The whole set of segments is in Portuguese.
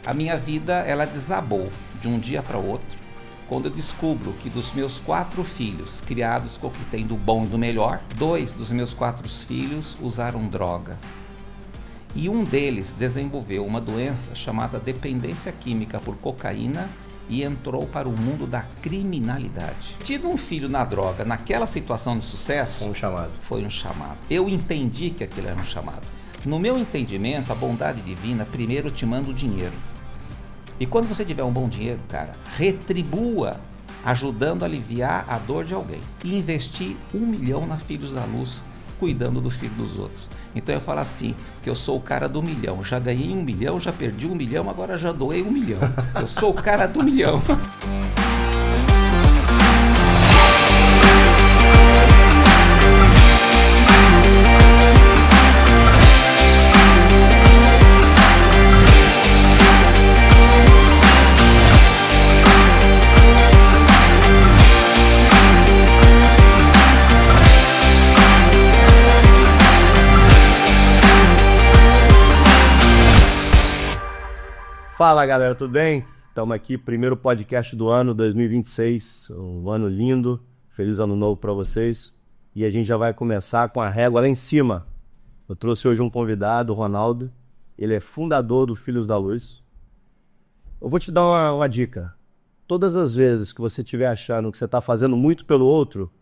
A minha vida, ela desabou de um dia para o outro, quando eu descubro que dos meus 4 filhos, criados com o que tem do bom e do melhor, 2 dos meus 4 filhos usaram droga. E um deles desenvolveu uma doença chamada dependência química por cocaína e entrou para o mundo da criminalidade. Tido um filho na droga, naquela situação de sucesso... Foi um chamado. Eu entendi que aquilo era um chamado. No meu entendimento, a bondade divina primeiro te manda o dinheiro. E quando você tiver um bom dinheiro, cara, retribua ajudando a aliviar a dor de alguém. E investir 1 milhão na Filhos da Luz, cuidando do filho dos outros. Então eu falo assim, que eu sou o cara do milhão. Já ganhei 1 milhão, já perdi 1 milhão, agora já doei 1 milhão. Eu sou o cara do milhão. Fala galera, tudo bem? Estamos aqui, primeiro podcast do ano 2026, um ano lindo, feliz ano novo para vocês. E a gente já vai começar com a régua lá em cima. Eu trouxe hoje um convidado, o Ronaldo, ele é fundador do Filhos da Luz. Eu vou te dar uma dica. Todas as vezes que você estiver achando que você está fazendo muito pelo outro,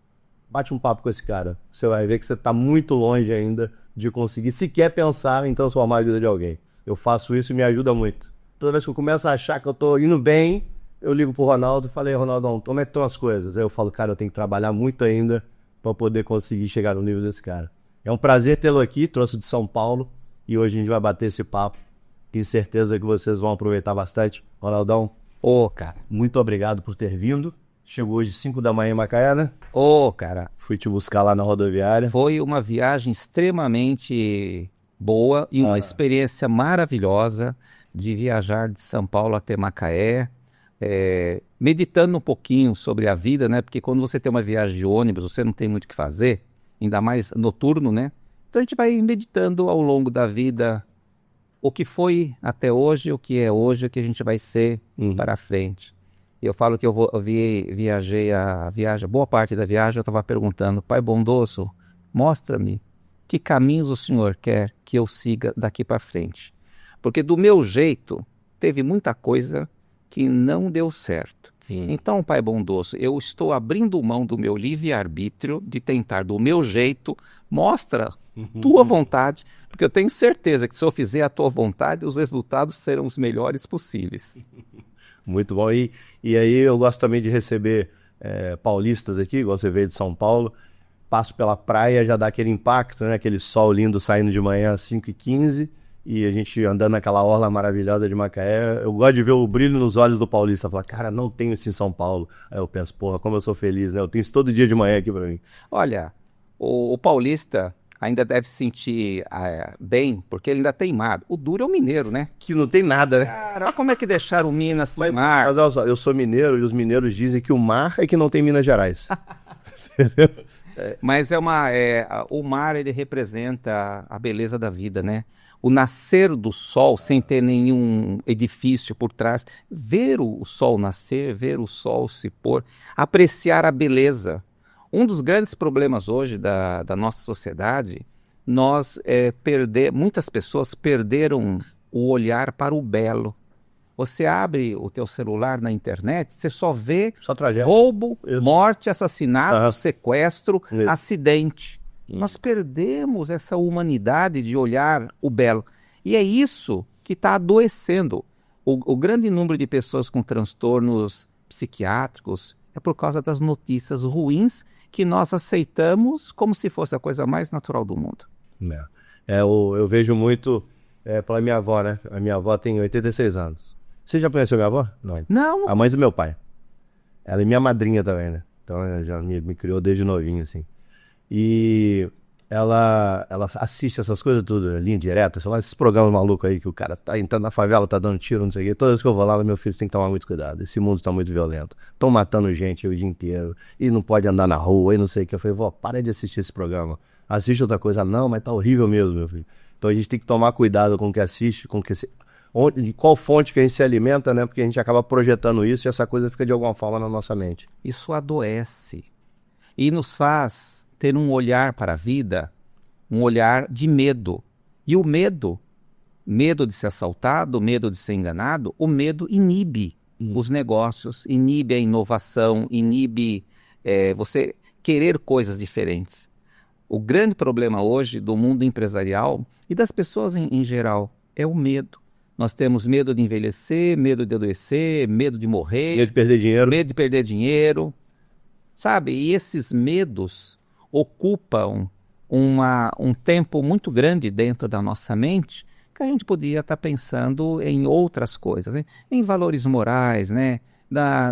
bate um papo com esse cara. Você vai ver que você está muito longe ainda de conseguir sequer pensar em transformar a vida de alguém. Eu faço isso e me ajuda muito. Toda vez que eu começo a achar que eu tô indo bem, eu ligo pro Ronaldo e falei, Ronaldão, como é que estão as coisas? Aí eu falo, cara, eu tenho que trabalhar muito ainda para poder conseguir chegar no nível desse cara. É um prazer tê-lo aqui, trouxe de São Paulo e hoje a gente vai bater esse papo. Tenho certeza que vocês vão aproveitar bastante. Ronaldão, cara, muito obrigado por ter vindo. Chegou hoje 5 da manhã em Macaé, né? Cara. Fui te buscar lá na rodoviária. Foi uma viagem extremamente boa e uma experiência maravilhosa de viajar de São Paulo até Macaé, meditando um pouquinho sobre a vida, né? Porque quando você tem uma viagem de ônibus, você não tem muito o que fazer, ainda mais noturno, né? Então a gente vai meditando ao longo da vida o que foi até hoje, o que é hoje, o que a gente vai ser para frente. E eu falo que viajei boa parte da viagem, eu estava perguntando, Pai bondoso, mostra-me que caminhos o Senhor quer que eu siga daqui para frente. Porque do meu jeito, teve muita coisa que não deu certo. Sim. Então, Pai bondoso, eu estou abrindo mão do meu livre-arbítrio de tentar do meu jeito, mostra tua vontade, porque eu tenho certeza que se eu fizer a tua vontade, os resultados serão os melhores possíveis. Muito bom. E aí eu gosto também de receber paulistas aqui, igual você veio de São Paulo. Passo pela praia, já dá aquele impacto, né? Aquele sol lindo saindo de manhã às 5h15. E a gente andando naquela orla maravilhosa de Macaé, eu gosto de ver o brilho nos olhos do paulista, falar, cara, não tenho isso em São Paulo. Aí eu penso, porra, como eu sou feliz, né? Eu tenho isso todo dia de manhã aqui pra mim. Olha, o paulista ainda deve se sentir bem, porque ele ainda tem mar. O duro é o mineiro, né? Que não tem nada, né? Cara, olha como é que deixaram o Minas sem mar. Mas olha só, eu sou mineiro e os mineiros dizem que o mar é que não tem Minas Gerais. Mas o mar, ele representa a beleza da vida, né? O nascer do sol sem ter nenhum edifício por trás, ver o sol nascer, ver o sol se pôr, apreciar a beleza. Um dos grandes problemas hoje da nossa sociedade, muitas pessoas perderam o olhar para o belo. Você abre o teu celular na internet, você só vê roubo, morte, assassinato, sequestro, acidente. Nós perdemos essa humanidade de olhar o belo. E é isso que está adoecendo. O grande número de pessoas com transtornos psiquiátricos é por causa das notícias ruins que nós aceitamos como se fosse a coisa mais natural do mundo. Eu vejo muito pela minha avó, né? A minha avó tem 86 anos. Você já conheceu minha avó? Não. A mãe do meu pai. Ela é minha madrinha também, né? Então ela já me criou desde novinho, assim. E ela assiste essas coisas tudo, linha direta, sei lá, esses programas malucos aí que o cara tá entrando na favela, tá dando tiro, não sei o quê. Toda vez que eu vou lá, meu filho tem que tomar muito cuidado. Esse mundo tá muito violento. Estão matando gente o dia inteiro. E não pode andar na rua e não sei o que. Eu falei, vó, para de assistir esse programa. Assiste outra coisa. Não, mas tá horrível mesmo, meu filho. Então a gente tem que tomar cuidado com o que assiste, com o que de qual fonte que a gente se alimenta, né? Porque a gente acaba projetando isso e essa coisa fica de alguma forma na nossa mente. Isso adoece e nos faz ter um olhar para a vida, um olhar de medo. E o medo de ser assaltado, medo de ser enganado, o medo inibe os negócios, inibe a inovação, inibe você querer coisas diferentes. O grande problema hoje do mundo empresarial e das pessoas em geral é o medo. Nós temos medo de envelhecer, medo de adoecer, medo de morrer. Medo de perder dinheiro. Medo de perder dinheiro. Sabe? E esses medos ocupam um tempo muito grande dentro da nossa mente que a gente podia estar pensando em outras coisas, né? Em valores morais, né?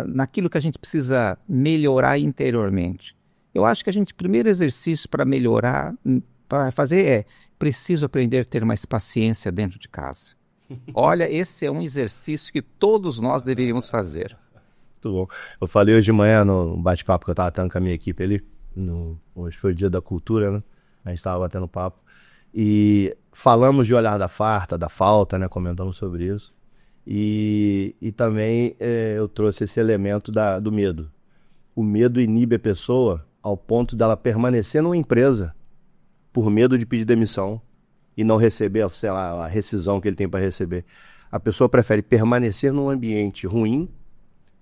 Naquilo que a gente precisa melhorar interiormente. Eu acho que o primeiro exercício para melhorar, para fazer preciso aprender a ter mais paciência dentro de casa. Olha, esse é um exercício que todos nós deveríamos fazer. Muito bom. Eu falei hoje de manhã no bate-papo que eu estava tendo com a minha equipe ali, hoje foi o dia da cultura, né? A gente estava batendo papo e falamos de olhar da falta, né? Comentamos sobre isso. E também eu trouxe esse elemento do medo. O medo inibe a pessoa ao ponto dela permanecer numa empresa por medo de pedir demissão e não receber, sei lá, a rescisão que ele tem para receber. A pessoa prefere permanecer num ambiente ruim,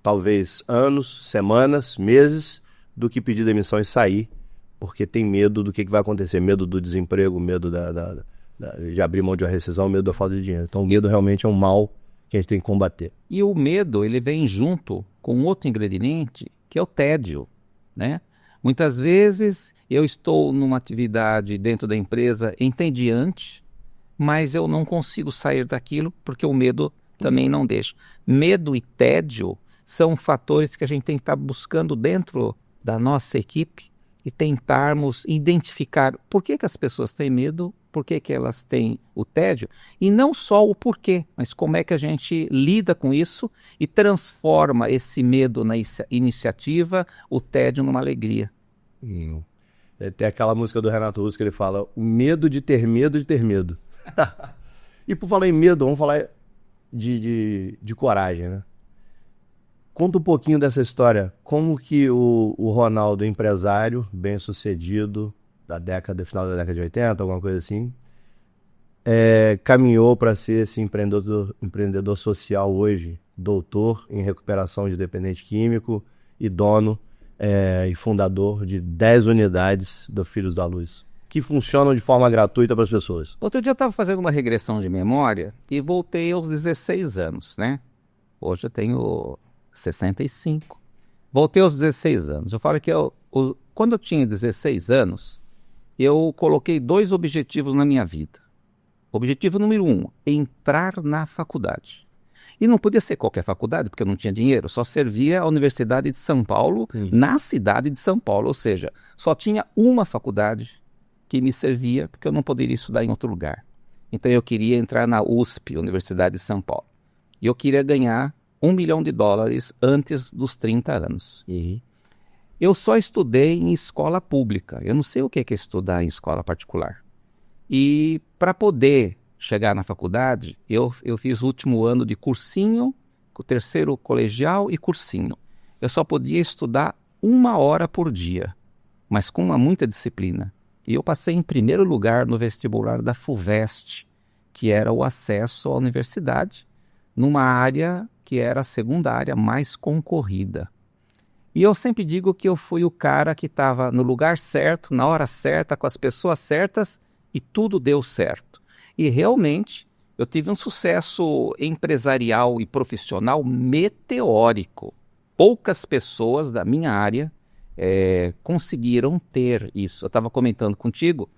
talvez anos, semanas, meses, do que pedir demissão e sair, porque tem medo do que vai acontecer, medo do desemprego, medo de abrir mão de uma rescisão, medo da falta de dinheiro. Então o medo realmente é um mal que a gente tem que combater. E o medo, ele vem junto com outro ingrediente, que é o tédio, né? Muitas vezes eu estou numa atividade dentro da empresa entediante, mas eu não consigo sair daquilo porque o medo também não deixa. Medo e tédio são fatores que a gente tem que estar buscando dentro da nossa equipe e tentarmos identificar por que as pessoas têm medo, por que elas têm o tédio, e não só o porquê, mas como é que a gente lida com isso e transforma esse medo na iniciativa, o tédio numa alegria. Tem aquela música do Renato Russo que ele fala, o medo de ter medo de ter medo. E por falar em medo, vamos falar de coragem, né? Conta um pouquinho dessa história. Como que o Ronaldo, empresário, bem-sucedido, final da década de 80, alguma coisa assim, caminhou para ser esse empreendedor social hoje, doutor em recuperação de dependente químico e dono e fundador de 10 unidades do Filhos da Luz, que funcionam de forma gratuita para as pessoas. Outro dia eu estava fazendo uma regressão de memória e voltei aos 16 anos, né? Hoje eu tenho 65. Voltei aos 16 anos. Eu falo que quando eu tinha 16 anos, eu coloquei 2 objetivos na minha vida. Objetivo número 1, entrar na faculdade. E não podia ser qualquer faculdade, porque eu não tinha dinheiro. Só servia a Universidade de São Paulo, na cidade de São Paulo. Ou seja, só tinha uma faculdade que me servia, porque eu não poderia estudar em outro lugar. Então eu queria entrar na USP, Universidade de São Paulo. E eu queria ganhar $1 milhão antes dos 30 anos. Eu só estudei em escola pública. Eu não sei o que é estudar em escola particular. E para poder chegar na faculdade, eu fiz o último ano de cursinho, o terceiro colegial e cursinho. Eu só podia estudar 1 hora por dia, mas com muita disciplina. E eu passei em primeiro lugar no vestibular da FUVEST, que era o acesso à universidade, numa área que era a segunda área mais concorrida. E eu sempre digo que eu fui o cara que estava no lugar certo, na hora certa, com as pessoas certas, e tudo deu certo. E realmente eu tive um sucesso empresarial e profissional meteórico. Poucas pessoas da minha área conseguiram ter isso. Eu estava comentando contigo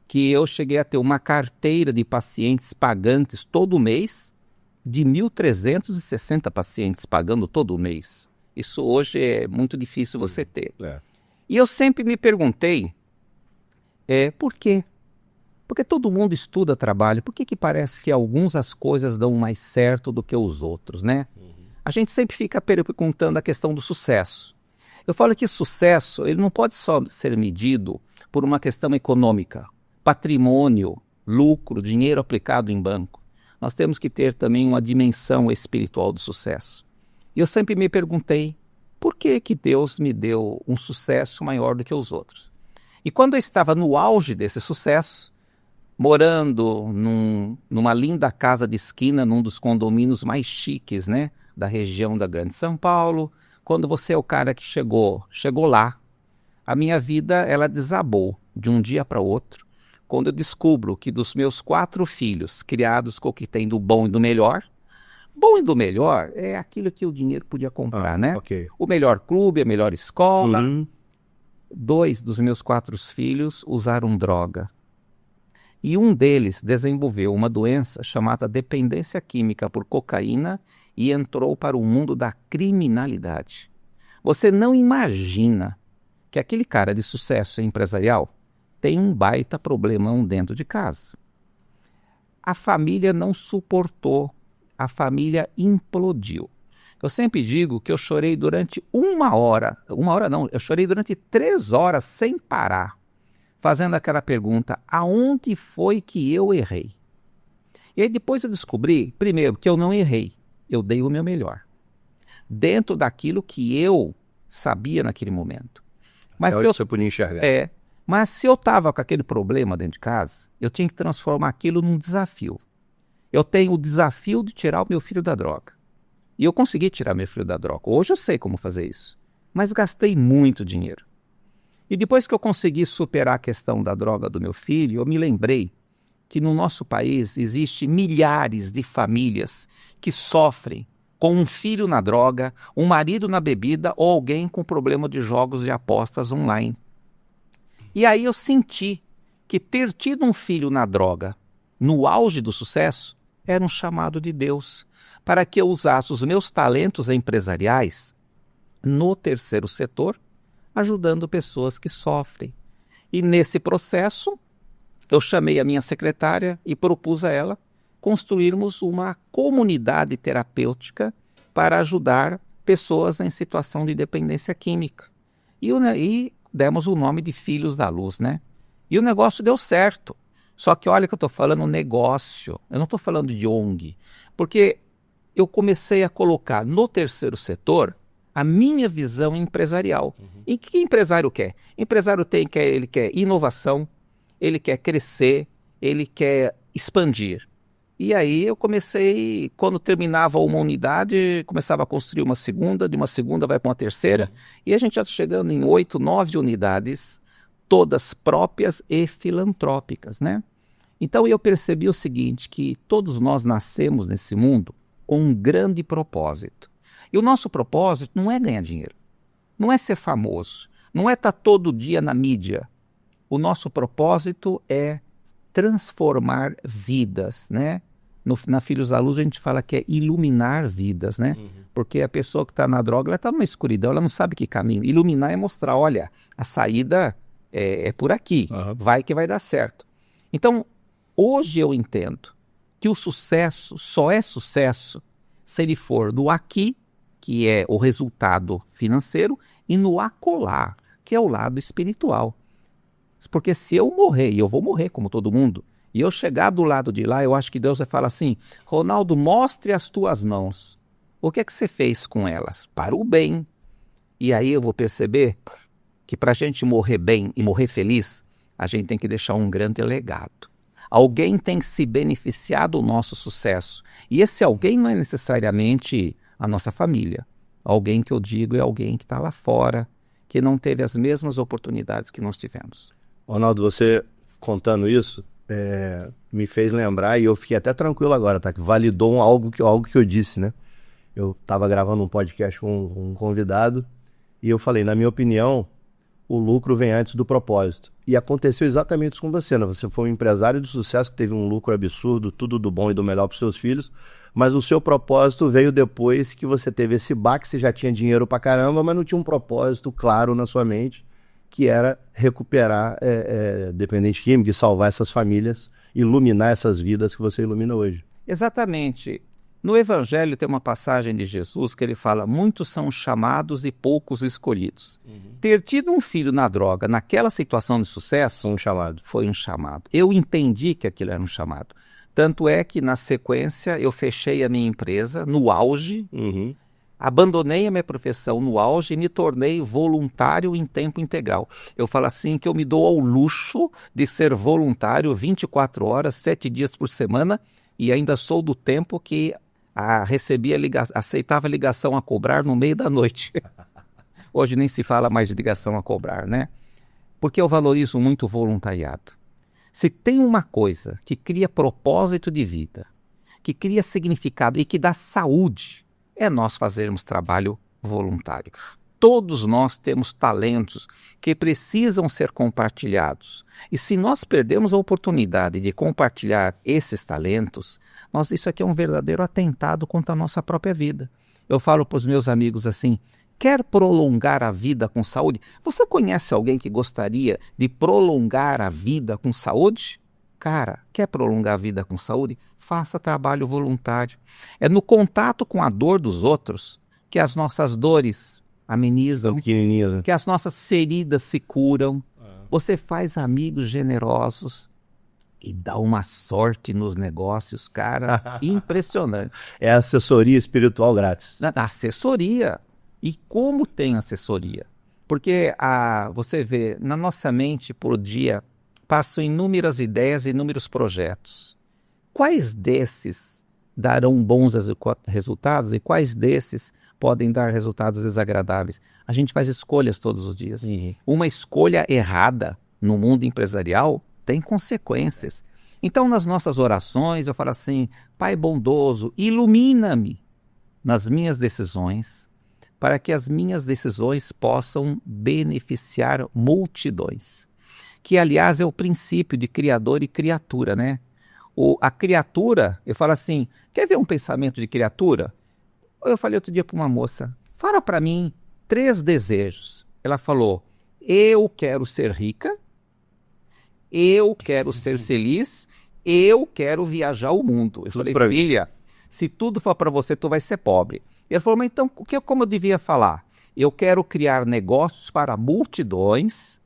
que eu cheguei a ter uma carteira de pacientes pagantes todo mês, de 1.360 pacientes pagando todo mês. Isso hoje é muito difícil você ter. E eu sempre me perguntei, por quê? Porque todo mundo estuda trabalho, por que parece que alguns as coisas dão mais certo do que os outros, né? A gente sempre fica perguntando a questão do sucesso. Eu falo que sucesso ele não pode só ser medido por uma questão econômica, patrimônio, lucro, dinheiro aplicado em banco. nós temos que ter também uma dimensão espiritual do sucesso. E eu sempre me perguntei, por que que Deus me deu um sucesso maior do que os outros? E quando eu estava no auge desse sucesso, morando numa linda casa de esquina, num dos condomínios mais chiques, né, da região da Grande São Paulo, quando você é o cara que chegou lá, a minha vida ela desabou de um dia para outro, quando eu descubro que dos meus 4 filhos, criados com o que tem do bom e do melhor é aquilo que o dinheiro podia comprar, né? Okay. O melhor clube, a melhor escola. 2 dos meus 4 filhos usaram droga. E um deles desenvolveu uma doença chamada dependência química por cocaína e entrou para o mundo da criminalidade. Você não imagina que aquele cara de sucesso empresarial tem um baita problemão dentro de casa. A família não suportou, a família implodiu. Eu sempre digo que eu chorei durante eu chorei durante 3 horas sem parar, fazendo aquela pergunta, aonde foi que eu errei? E aí depois eu descobri, primeiro, que eu não errei, eu dei o meu melhor, dentro daquilo que eu sabia naquele momento. Mas você podia enxergar. Mas se eu estava com aquele problema dentro de casa, eu tinha que transformar aquilo num desafio. Eu tenho o desafio de tirar o meu filho da droga. E eu consegui tirar meu filho da droga. Hoje eu sei como fazer isso. Mas gastei muito dinheiro. E depois que eu consegui superar a questão da droga do meu filho, eu me lembrei que no nosso país existem milhares de famílias que sofrem com um filho na droga, um marido na bebida ou alguém com problema de jogos e apostas online. E aí eu senti que ter tido um filho na droga, no auge do sucesso, era um chamado de Deus para que eu usasse os meus talentos empresariais no terceiro setor, ajudando pessoas que sofrem. E nesse processo, eu chamei a minha secretária e propus a ela construirmos uma comunidade terapêutica para ajudar pessoas em situação de dependência química. E demos o nome de Filhos da Luz, né? E o negócio deu certo. Só que olha que eu estou falando negócio, eu não estou falando de ONG, porque eu comecei a colocar no terceiro setor a minha visão empresarial. E o que empresário quer? Empresário ele quer inovação, ele quer crescer, ele quer expandir. E aí eu comecei, quando terminava uma unidade, começava a construir uma segunda, de uma segunda vai para uma terceira, e a gente já está chegando em 8, 9 unidades, todas próprias e filantrópicas, né? Então eu percebi o seguinte, que todos nós nascemos nesse mundo com um grande propósito. E o nosso propósito não é ganhar dinheiro, não é ser famoso, não é estar todo dia na mídia. O nosso propósito é transformar vidas, né? Na Filhos da Luz a gente fala que é iluminar vidas, né? Porque a pessoa que está na droga, ela está numa escuridão, ela não sabe que caminho. Iluminar é mostrar, olha, a saída é por aqui, vai que vai dar certo. Então, hoje eu entendo que o sucesso só é sucesso se ele for no aqui, que é o resultado financeiro, e no acolá, que é o lado espiritual. Porque se eu morrer, e eu vou morrer como todo mundo, e eu chegar do lado de lá, eu acho que Deus vai falar assim, Ronaldo, mostre as tuas mãos. O que é que você fez com elas? Para o bem. E aí eu vou perceber que para a gente morrer bem e morrer feliz, a gente tem que deixar um grande legado. Alguém tem que se beneficiar do nosso sucesso. E esse alguém não é necessariamente a nossa família. Alguém que eu digo é alguém que está lá fora, que não teve as mesmas oportunidades que nós tivemos. Ronaldo, você contando isso, me fez lembrar, e eu fiquei até tranquilo agora, tá? Que validou algo que eu disse, né? Eu estava gravando um podcast com um convidado, e eu falei, na minha opinião, o lucro vem antes do propósito. E aconteceu exatamente isso com você, né? Você foi um empresário de sucesso que teve um lucro absurdo, tudo do bom e do melhor para os seus filhos, mas o seu propósito veio depois que você teve esse baque, você já tinha dinheiro pra caramba, mas não tinha um propósito claro na sua mente, que era recuperar dependente químico e salvar essas famílias, iluminar essas vidas que você ilumina hoje. Exatamente. No Evangelho tem uma passagem de Jesus que ele fala, muitos são chamados e poucos escolhidos. Ter tido um filho na droga, naquela situação de sucesso, Foi um chamado. foi um chamado. Eu entendi que aquilo era um chamado. Tanto é que, na sequência, eu fechei a minha empresa no auge, Uhum. abandonei a minha profissão no auge e me tornei voluntário em tempo integral. Eu falo assim que eu me dou ao luxo de ser voluntário 24 horas, 7 dias por semana, e ainda sou do tempo que aceitava ligação a cobrar no meio da noite. Hoje nem se fala mais de ligação a cobrar, né? Porque eu valorizo muito o voluntariado. Se tem uma coisa que cria propósito de vida, que cria significado e que dá saúde, é nós fazermos trabalho voluntário. Todos nós temos talentos que precisam ser compartilhados. E se nós perdemos a oportunidade de compartilhar esses talentos, isso aqui é um verdadeiro atentado contra a nossa própria vida. Eu falo para os meus amigos assim: quer prolongar a vida com saúde? Você conhece alguém que gostaria de prolongar a vida com saúde? Cara, quer prolongar a vida com saúde? Faça trabalho voluntário. É no contato com a dor dos outros que as nossas dores amenizam, que as nossas feridas se curam. Você faz amigos generosos e dá uma sorte nos negócios, cara, impressionante. É assessoria espiritual grátis. Assessoria. E como tem assessoria? Porque você vê, na nossa mente por dia passam inúmeras ideias e inúmeros projetos. Quais desses darão bons resultados e quais desses podem dar resultados desagradáveis? A gente faz escolhas todos os dias. Uhum. Uma escolha errada no mundo empresarial tem consequências. Então, nas nossas orações, eu falo assim: Pai bondoso, ilumina-me nas minhas decisões, para que as minhas decisões possam beneficiar multidões. Que, aliás, é o princípio de criador e criatura, né? A criatura, eu falo assim: quer ver um pensamento de criatura? Eu falei outro dia para uma moça: fala para mim 3 desejos. Ela falou: eu quero ser rica, eu quero ser feliz, eu quero viajar o mundo. Eu falei: filha, se tudo for para você, tu vai ser pobre. E ela falou: mas então, como eu devia falar? Eu quero criar negócios para multidões,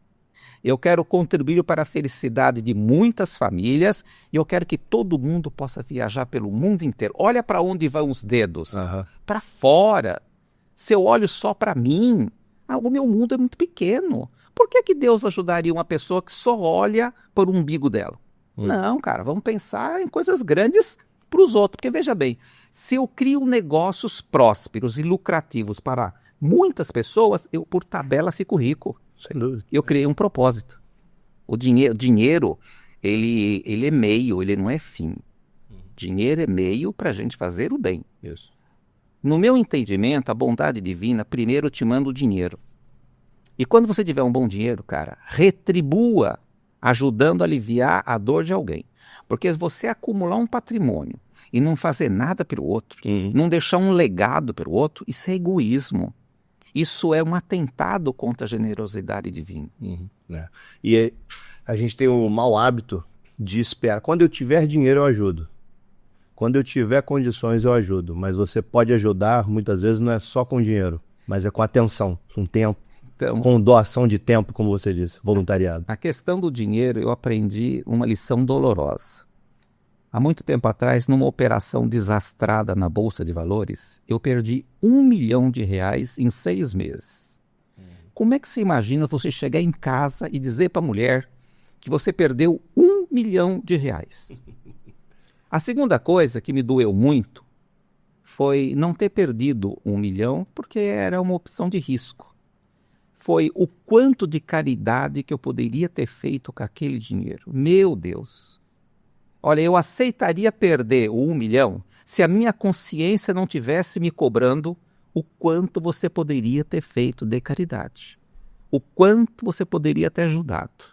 eu quero contribuir para a felicidade de muitas famílias e eu quero que todo mundo possa viajar pelo mundo inteiro. Olha para onde vão os dedos. Para fora. Se eu olho só para mim, o meu mundo é muito pequeno. Por que Deus ajudaria uma pessoa que só olha para o umbigo dela? Não, cara, vamos pensar em coisas grandes para os outros. Porque veja bem, se eu crio negócios prósperos e lucrativos para muitas pessoas, eu por tabela fico rico. Sem dúvida. Eu criei um propósito. O dinheiro, ele é meio, ele não é fim. Dinheiro é meio para a gente fazer o bem. Isso. No meu entendimento, a bondade divina primeiro te manda o dinheiro. E quando você tiver um bom dinheiro, cara, retribua ajudando a aliviar a dor de alguém. Porque se você acumular um patrimônio e não fazer nada pelo outro, não deixar um legado pelo outro, isso é egoísmo. Isso é um atentado contra a generosidade divina. E a gente tem o mau hábito de esperar. Quando eu tiver dinheiro, eu ajudo. Quando eu tiver condições, eu ajudo. Mas você pode ajudar, muitas vezes, não é só com dinheiro, mas é com atenção, com tempo, com doação de tempo, como você disse, voluntariado. A questão do dinheiro, eu aprendi uma lição dolorosa. Há muito tempo atrás, numa operação desastrada na Bolsa de Valores, eu perdi R$1 milhão em 6 meses. Como é que você imagina você chegar em casa e dizer para a mulher que você perdeu R$1 milhão? A segunda coisa que me doeu muito foi não ter perdido R$1 milhão, porque era uma opção de risco. Foi o quanto de caridade que eu poderia ter feito com aquele dinheiro. Meu Deus! Olha, eu aceitaria perder o R$1 milhão se a minha consciência não tivesse me cobrando o quanto você poderia ter feito de caridade. O quanto você poderia ter ajudado.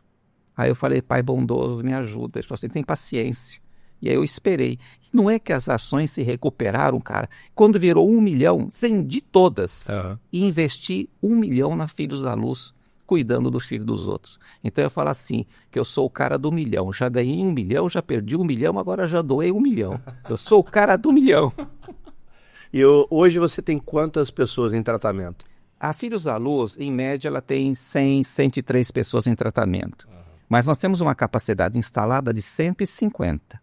Aí eu falei: Pai bondoso, me ajuda. Ele falou assim: tem paciência. E aí eu esperei. Não é que as ações se recuperaram, cara. Quando virou R$1 milhão, vendi todas e investi R$1 milhão na Filhos da Luz, cuidando dos filhos dos outros. Então eu falo assim, que eu sou o cara do 1 milhão. Já ganhei 1 milhão, já perdi 1 milhão, agora já doei 1 milhão. Eu sou o cara do 1 milhão. E hoje você tem quantas pessoas em tratamento? A Filhos da Luz, em média, ela tem 100, 103 pessoas em tratamento. Mas nós temos uma capacidade instalada de 150.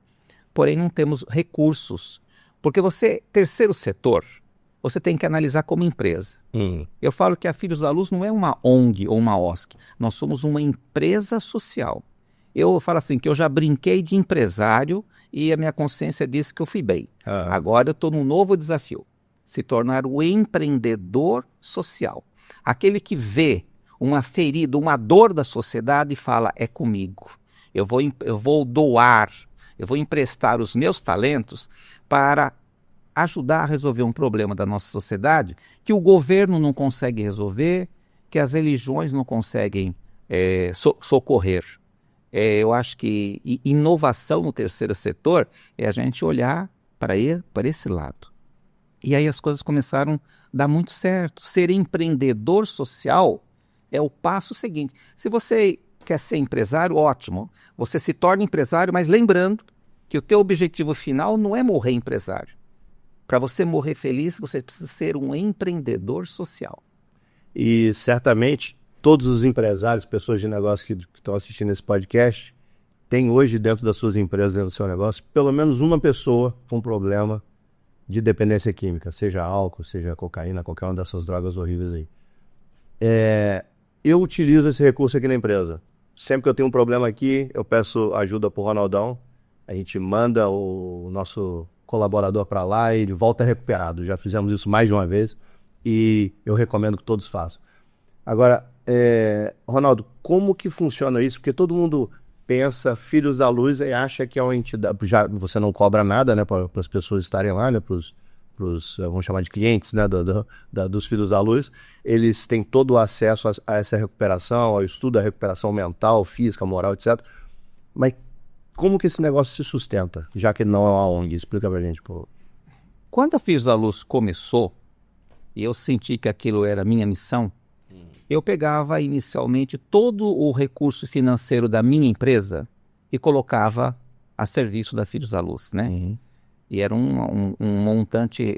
porém não temos recursos. Porque terceiro setor, você tem que analisar como empresa. Eu falo que a Filhos da Luz não é uma ONG ou uma OSC, nós somos uma empresa social. Eu falo assim, que eu já brinquei de empresário e a minha consciência disse que eu fui bem. Agora eu estou num novo desafio, se tornar o empreendedor social. Aquele que vê uma ferida, uma dor da sociedade e fala, é comigo. Eu vou doar, eu vou emprestar os meus talentos para ajudar a resolver um problema da nossa sociedade que o governo não consegue resolver, que as religiões não conseguem socorrer. Eu acho que inovação no terceiro setor é a gente olhar para esse lado. E aí as coisas começaram a dar muito certo. Ser empreendedor social é o passo seguinte. Se você quer ser empresário, ótimo. Você se torna empresário, mas lembrando que o teu objetivo final não é morrer empresário. Para você morrer feliz, você precisa ser um empreendedor social. E certamente todos os empresários, pessoas de negócio que estão assistindo esse podcast, têm hoje dentro das suas empresas, dentro do seu negócio, pelo menos uma pessoa com problema de dependência química, seja álcool, seja cocaína, qualquer uma dessas drogas horríveis aí. Eu utilizo esse recurso aqui na empresa. Sempre que eu tenho um problema aqui, eu peço ajuda pro Ronaldão, a gente manda o nosso colaborador para lá e ele volta recuperado. Já fizemos isso mais de uma vez e eu recomendo que todos façam. Agora, Ronaldo, como que funciona isso? Porque todo mundo pensa Filhos da Luz e acha que é uma entidade... Já você não cobra nada, né, para as pessoas estarem lá, né, pros vamos chamar de clientes, né, dos Filhos da Luz. Eles têm todo o acesso a essa recuperação, ao estudo da recuperação mental, física, moral, etc. Mas como que esse negócio se sustenta, já que não é uma ONG? Explica pra gente, pô. Quando a Filhos da Luz começou, e eu senti que aquilo era a minha missão, eu pegava inicialmente todo o recurso financeiro da minha empresa e colocava a serviço da Filhos da Luz, né? E era um montante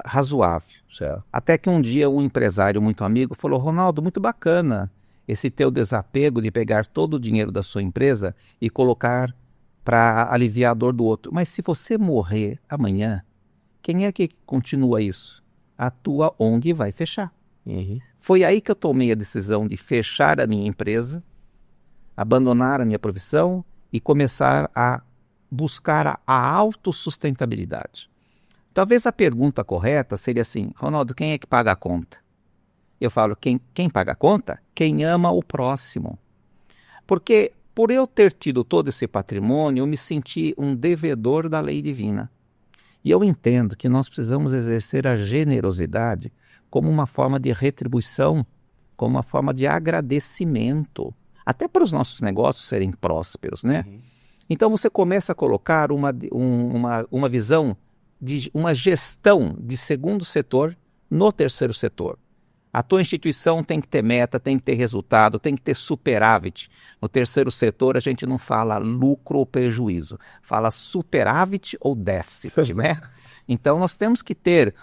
razoável. Certo. Até que um dia um empresário muito amigo falou, Ronaldo, muito bacana esse teu desapego de pegar todo o dinheiro da sua empresa e colocar para aliviar a dor do outro. Mas se você morrer amanhã, quem é que continua isso? A tua ONG vai fechar. Foi aí que eu tomei a decisão de fechar a minha empresa, abandonar a minha profissão e começar a buscar a autossustentabilidade. Talvez a pergunta correta seria assim, Ronaldo, quem é que paga a conta? Eu falo, quem paga a conta? Quem ama o próximo. Porque por eu ter tido todo esse patrimônio, eu me senti um devedor da lei divina. E eu entendo que nós precisamos exercer a generosidade como uma forma de retribuição, como uma forma de agradecimento, até para os nossos negócios serem prósperos, né? Então você começa a colocar uma visão de uma gestão de segundo setor no terceiro setor. A tua instituição tem que ter meta, tem que ter resultado, tem que ter superávit. No terceiro setor a gente não fala lucro ou prejuízo, fala superávit ou déficit, né? Então nós temos que ter,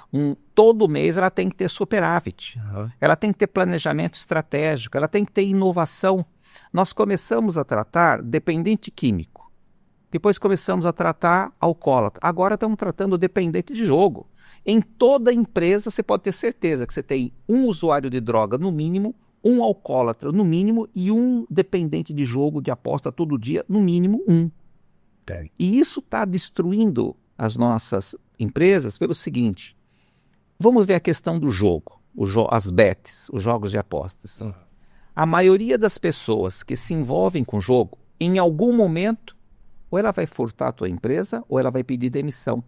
todo mês ela tem que ter superávit, ela tem que ter planejamento estratégico, ela tem que ter inovação. Nós começamos a tratar dependente químico, depois começamos a tratar alcoólatra, agora estamos tratando dependente de jogo. Em toda empresa você pode ter certeza que você tem um usuário de droga no mínimo, um alcoólatra no mínimo e um dependente de jogo, de aposta todo dia, no mínimo um. E isso está destruindo as nossas empresas pelo seguinte, vamos ver a questão do jogo, as bets, os jogos de apostas. A maioria das pessoas que se envolvem com o jogo, em algum momento, ou ela vai furtar a tua empresa, ou ela vai pedir demissão.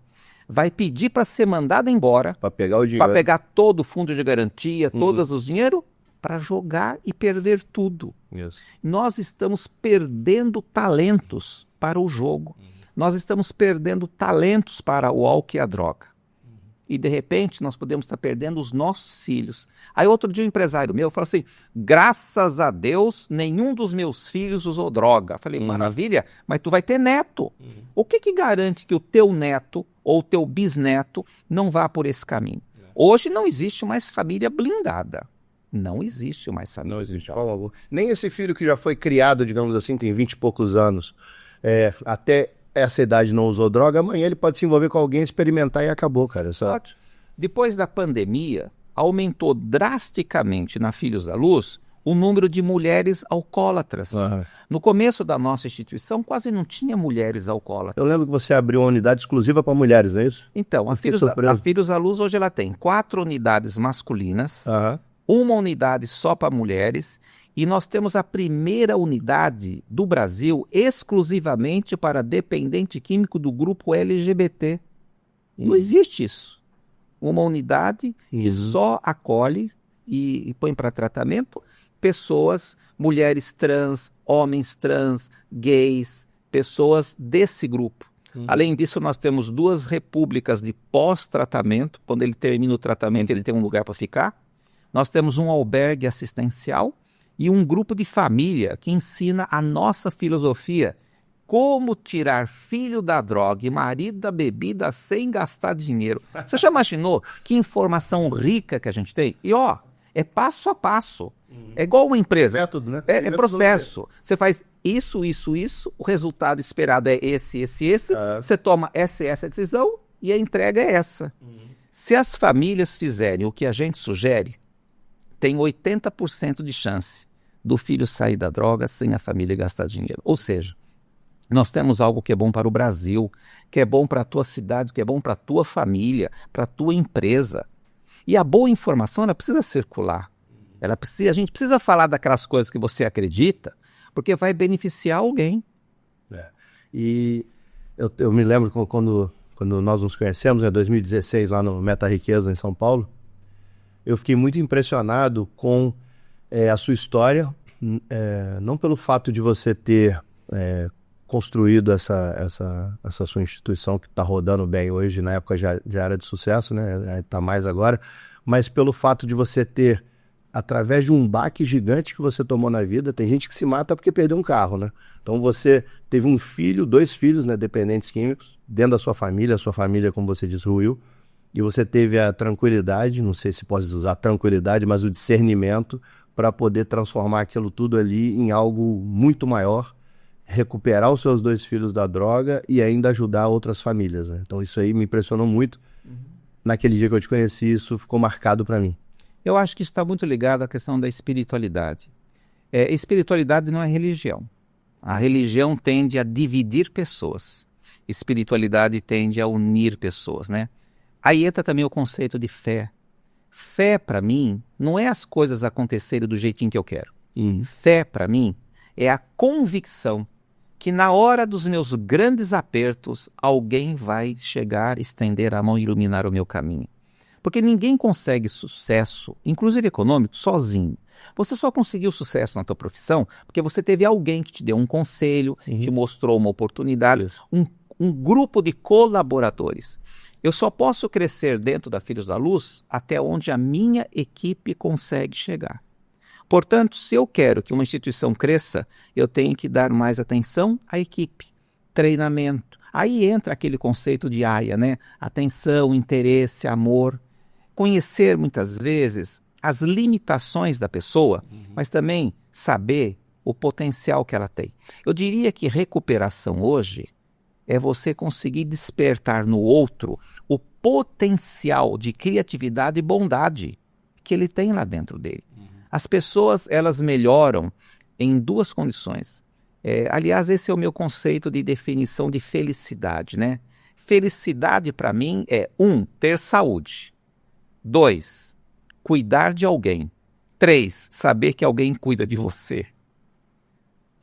Vai pedir para ser mandada embora, para pegar o dinheiro, para pegar todo o fundo de garantia, todos os dinheiro, para jogar e perder tudo. Nós estamos perdendo talentos para o jogo. Nós estamos perdendo talentos para o álcool e a droga. E de repente nós podemos estar perdendo os nossos filhos. Aí outro dia um empresário meu falou assim, graças a Deus nenhum dos meus filhos usou droga. Falei, maravilha, mas tu vai ter neto. O que garante que o teu neto ou o teu bisneto não vá por esse caminho? Hoje não existe mais família blindada. Não existe mais família. Não existe. Nem esse filho que já foi criado, digamos assim, tem 20 e poucos anos, até essa idade não usou droga, amanhã ele pode se envolver com alguém, experimentar e acabou, cara. Só... Ótimo. Depois da pandemia, aumentou drasticamente na Filhos da Luz o número de mulheres alcoólatras. No começo da nossa instituição, quase não tinha mulheres alcoólatras. Eu lembro que você abriu uma unidade exclusiva para mulheres, não é isso? Então, a Filhos da Luz hoje ela tem 4 unidades masculinas, uma unidade só para mulheres, e nós temos a primeira unidade do Brasil exclusivamente para dependente químico do grupo LGBT. Não existe isso. Uma unidade que só acolhe e põe para tratamento pessoas, mulheres trans, homens trans, gays, pessoas desse grupo. Além disso, nós temos 2 repúblicas de pós-tratamento. Quando ele termina o tratamento, ele tem um lugar para ficar. Nós temos um albergue assistencial e um grupo de família que ensina a nossa filosofia, como tirar filho da droga e marido da bebida sem gastar dinheiro. Você já imaginou que informação rica que a gente tem? E ó, é passo a passo. É igual uma empresa. É tudo, né? É processo. Você faz isso, o resultado esperado é esse. Você toma essa decisão e a entrega é essa. Se as famílias fizerem o que a gente sugere, tem 80% de chance do filho sair da droga sem a família gastar dinheiro. Ou seja, nós temos algo que é bom para o Brasil, que é bom para a tua cidade, que é bom para a tua família, para a tua empresa. E a boa informação, ela precisa circular. A gente precisa falar daquelas coisas que você acredita, porque vai beneficiar alguém. E eu me lembro quando nós nos conhecemos, em 2016, lá no Meta Riqueza, em São Paulo, eu fiquei muito impressionado com a sua história, não pelo fato de você ter construído essa sua instituição que está rodando bem hoje, na época já era de sucesso, né? Está mais agora, mas pelo fato de você ter, através de um baque gigante que você tomou na vida, tem gente que se mata porque perdeu um carro, né? Então você teve um filho, 2 filhos, né, dependentes químicos, dentro da sua família, como você disse, ruiu, e você teve a tranquilidade, não sei se pode usar tranquilidade, mas o discernimento para poder transformar aquilo tudo ali em algo muito maior, recuperar os seus 2 filhos da droga e ainda ajudar outras famílias, né? Então isso aí me impressionou muito. Naquele dia que eu te conheci, isso ficou marcado para mim. Eu acho que está muito ligado à questão da espiritualidade. Espiritualidade não é religião. A religião tende a dividir pessoas. Espiritualidade tende a unir pessoas, né? Aí entra também o conceito de fé. Fé, para mim, não é as coisas acontecerem do jeitinho que eu quero. Fé, para mim, é a convicção que na hora dos meus grandes apertos, alguém vai chegar, estender a mão e iluminar o meu caminho. Porque ninguém consegue sucesso, inclusive econômico, sozinho. Você só conseguiu sucesso na tua profissão porque você teve alguém que te deu um conselho, te mostrou uma oportunidade, um grupo de colaboradores. Eu só posso crescer dentro da Filhos da Luz até onde a minha equipe consegue chegar. Portanto, se eu quero que uma instituição cresça, eu tenho que dar mais atenção à equipe, treinamento. Aí entra aquele conceito de AIA, né? Atenção, interesse, amor. Conhecer muitas vezes as limitações da pessoa, mas também saber o potencial que ela tem. Eu diria que recuperação hoje é você conseguir despertar no outro o potencial de criatividade e bondade que ele tem lá dentro dele. As pessoas, elas melhoram em 2 condições. Aliás, esse é o meu conceito de definição de felicidade, né? Felicidade para mim é 1, ter saúde. 2, cuidar de alguém. 3, saber que alguém cuida de você.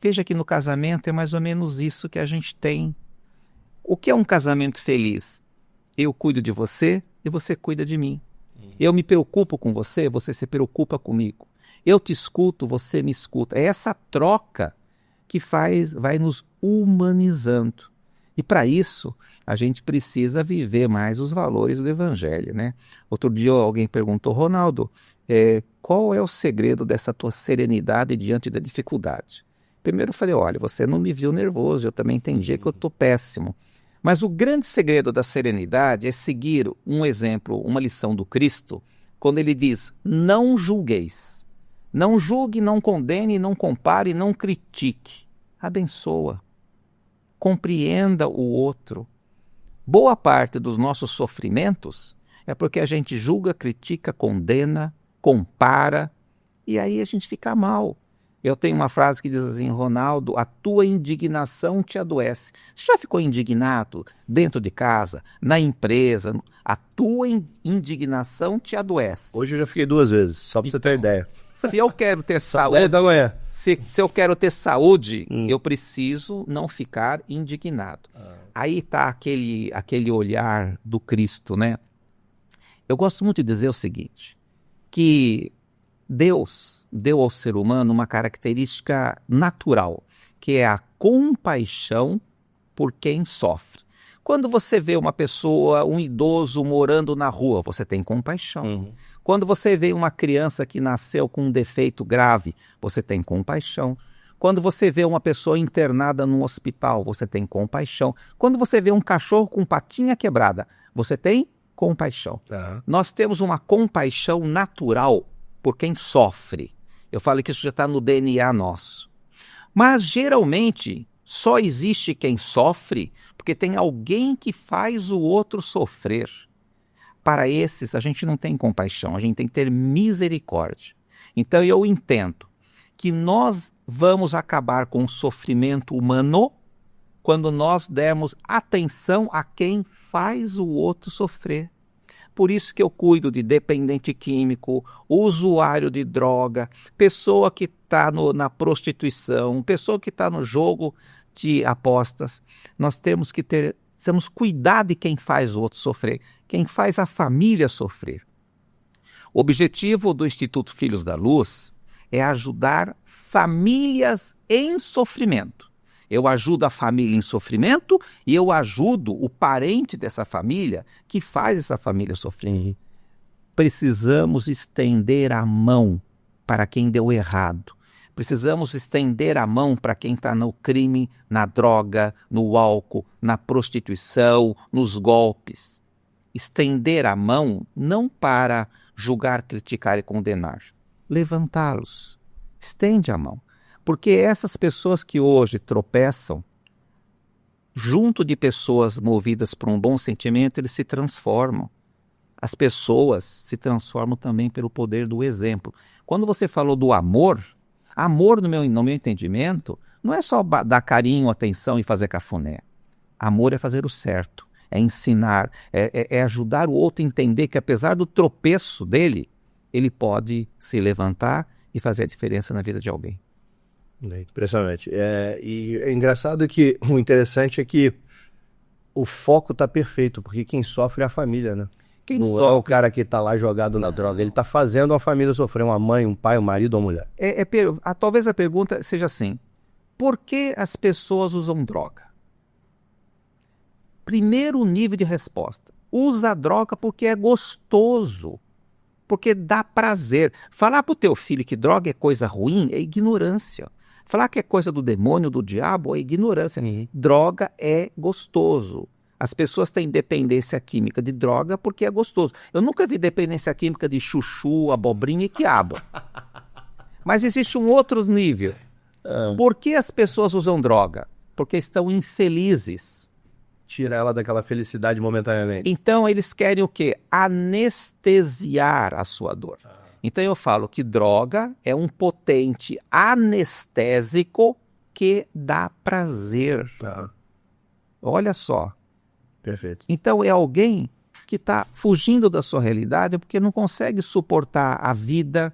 Veja que no casamento é mais ou menos isso que a gente tem. O que é um casamento feliz? Eu cuido de você e você cuida de mim. Eu me preocupo com você, você se preocupa comigo. Eu te escuto, você me escuta. É essa troca que vai nos humanizando. E para isso, a gente precisa viver mais os valores do Evangelho, né? Outro dia alguém perguntou, Ronaldo, qual é o segredo dessa tua serenidade diante da dificuldade? Primeiro eu falei, olha, você não me viu nervoso, eu também entendi que eu estou péssimo. Mas o grande segredo da serenidade é seguir um exemplo, uma lição do Cristo, quando ele diz, não julgueis. Não julgue, não condene, não compare, não critique. Abençoa. compreenda o outro. Boa parte dos nossos sofrimentos é porque a gente julga, critica, condena, compara, e aí a gente fica mal. Eu tenho uma frase que diz assim: Ronaldo, a tua indignação te adoece. Você já ficou indignado dentro de casa, na empresa? A tua indignação te adoece. Hoje eu já fiquei 2 vezes, só pra você ter uma ideia. Se eu quero ter saúde, Da manhã. se eu quero ter saúde, eu preciso não ficar indignado. Aí está aquele olhar do Cristo, né? Eu gosto muito de dizer o seguinte, que Deus deu ao ser humano uma característica natural, que é a compaixão por quem sofre. Quando você vê uma pessoa, um idoso morando na rua, você tem compaixão. Quando você vê uma criança que nasceu com um defeito grave, você tem compaixão. Quando você vê uma pessoa internada num hospital, você tem compaixão. Quando você vê um cachorro com patinha quebrada, você tem compaixão. Nós temos uma compaixão natural por quem sofre. Eu falo que isso já está no DNA nosso. Mas, geralmente, só existe quem sofre porque tem alguém que faz o outro sofrer. Para esses, a gente não tem compaixão, a gente tem que ter misericórdia. Então, eu entendo que nós vamos acabar com o sofrimento humano quando nós dermos atenção a quem faz o outro sofrer. Por isso que eu cuido de dependente químico, usuário de droga, pessoa que está na prostituição, pessoa que está no jogo de apostas. Nós temos que cuidar de quem faz o outro sofrer, quem faz a família sofrer. O objetivo do Instituto Filhos da Luz é ajudar famílias em sofrimento. Eu ajudo a família em sofrimento e eu ajudo o parente dessa família que faz essa família sofrer. Precisamos estender a mão para quem deu errado. Precisamos estender a mão para quem está no crime, na droga, no álcool, na prostituição, nos golpes. Estender a mão não para julgar, criticar e condenar. Levantá-los. Estende a mão. Porque essas pessoas que hoje tropeçam, junto de pessoas movidas por um bom sentimento, eles se transformam. As pessoas se transformam também pelo poder do exemplo. Quando você falou do amor no meu entendimento, não é só dar carinho, atenção e fazer cafuné. Amor é fazer o certo, é ensinar, é ajudar o outro a entender que apesar do tropeço dele, ele pode se levantar e fazer a diferença na vida de alguém. Impressionante. E é engraçado que o interessante é que o foco está perfeito, porque quem sofre é a família, né? Não é o cara que está lá jogado na droga, ele está fazendo a família sofrer, uma mãe, um pai, um marido ou uma mulher. Talvez a pergunta seja assim: por que as pessoas usam droga? Primeiro nível de resposta: usa droga porque é gostoso, porque dá prazer. Falar para o teu filho que droga é coisa ruim é ignorância. Falar que é coisa do demônio, do diabo, é ignorância. Droga é gostoso. As pessoas têm dependência química de droga porque é gostoso. Eu nunca vi dependência química de chuchu, abobrinha e quiabo. Mas existe um outro nível. Por que as pessoas usam droga? Porque estão infelizes. Tira ela daquela felicidade momentaneamente. Então eles querem o quê? Anestesiar a sua dor. Então eu falo que droga é um potente anestésico que dá prazer. Olha só. Perfeito. Então é alguém que está fugindo da sua realidade porque não consegue suportar a vida.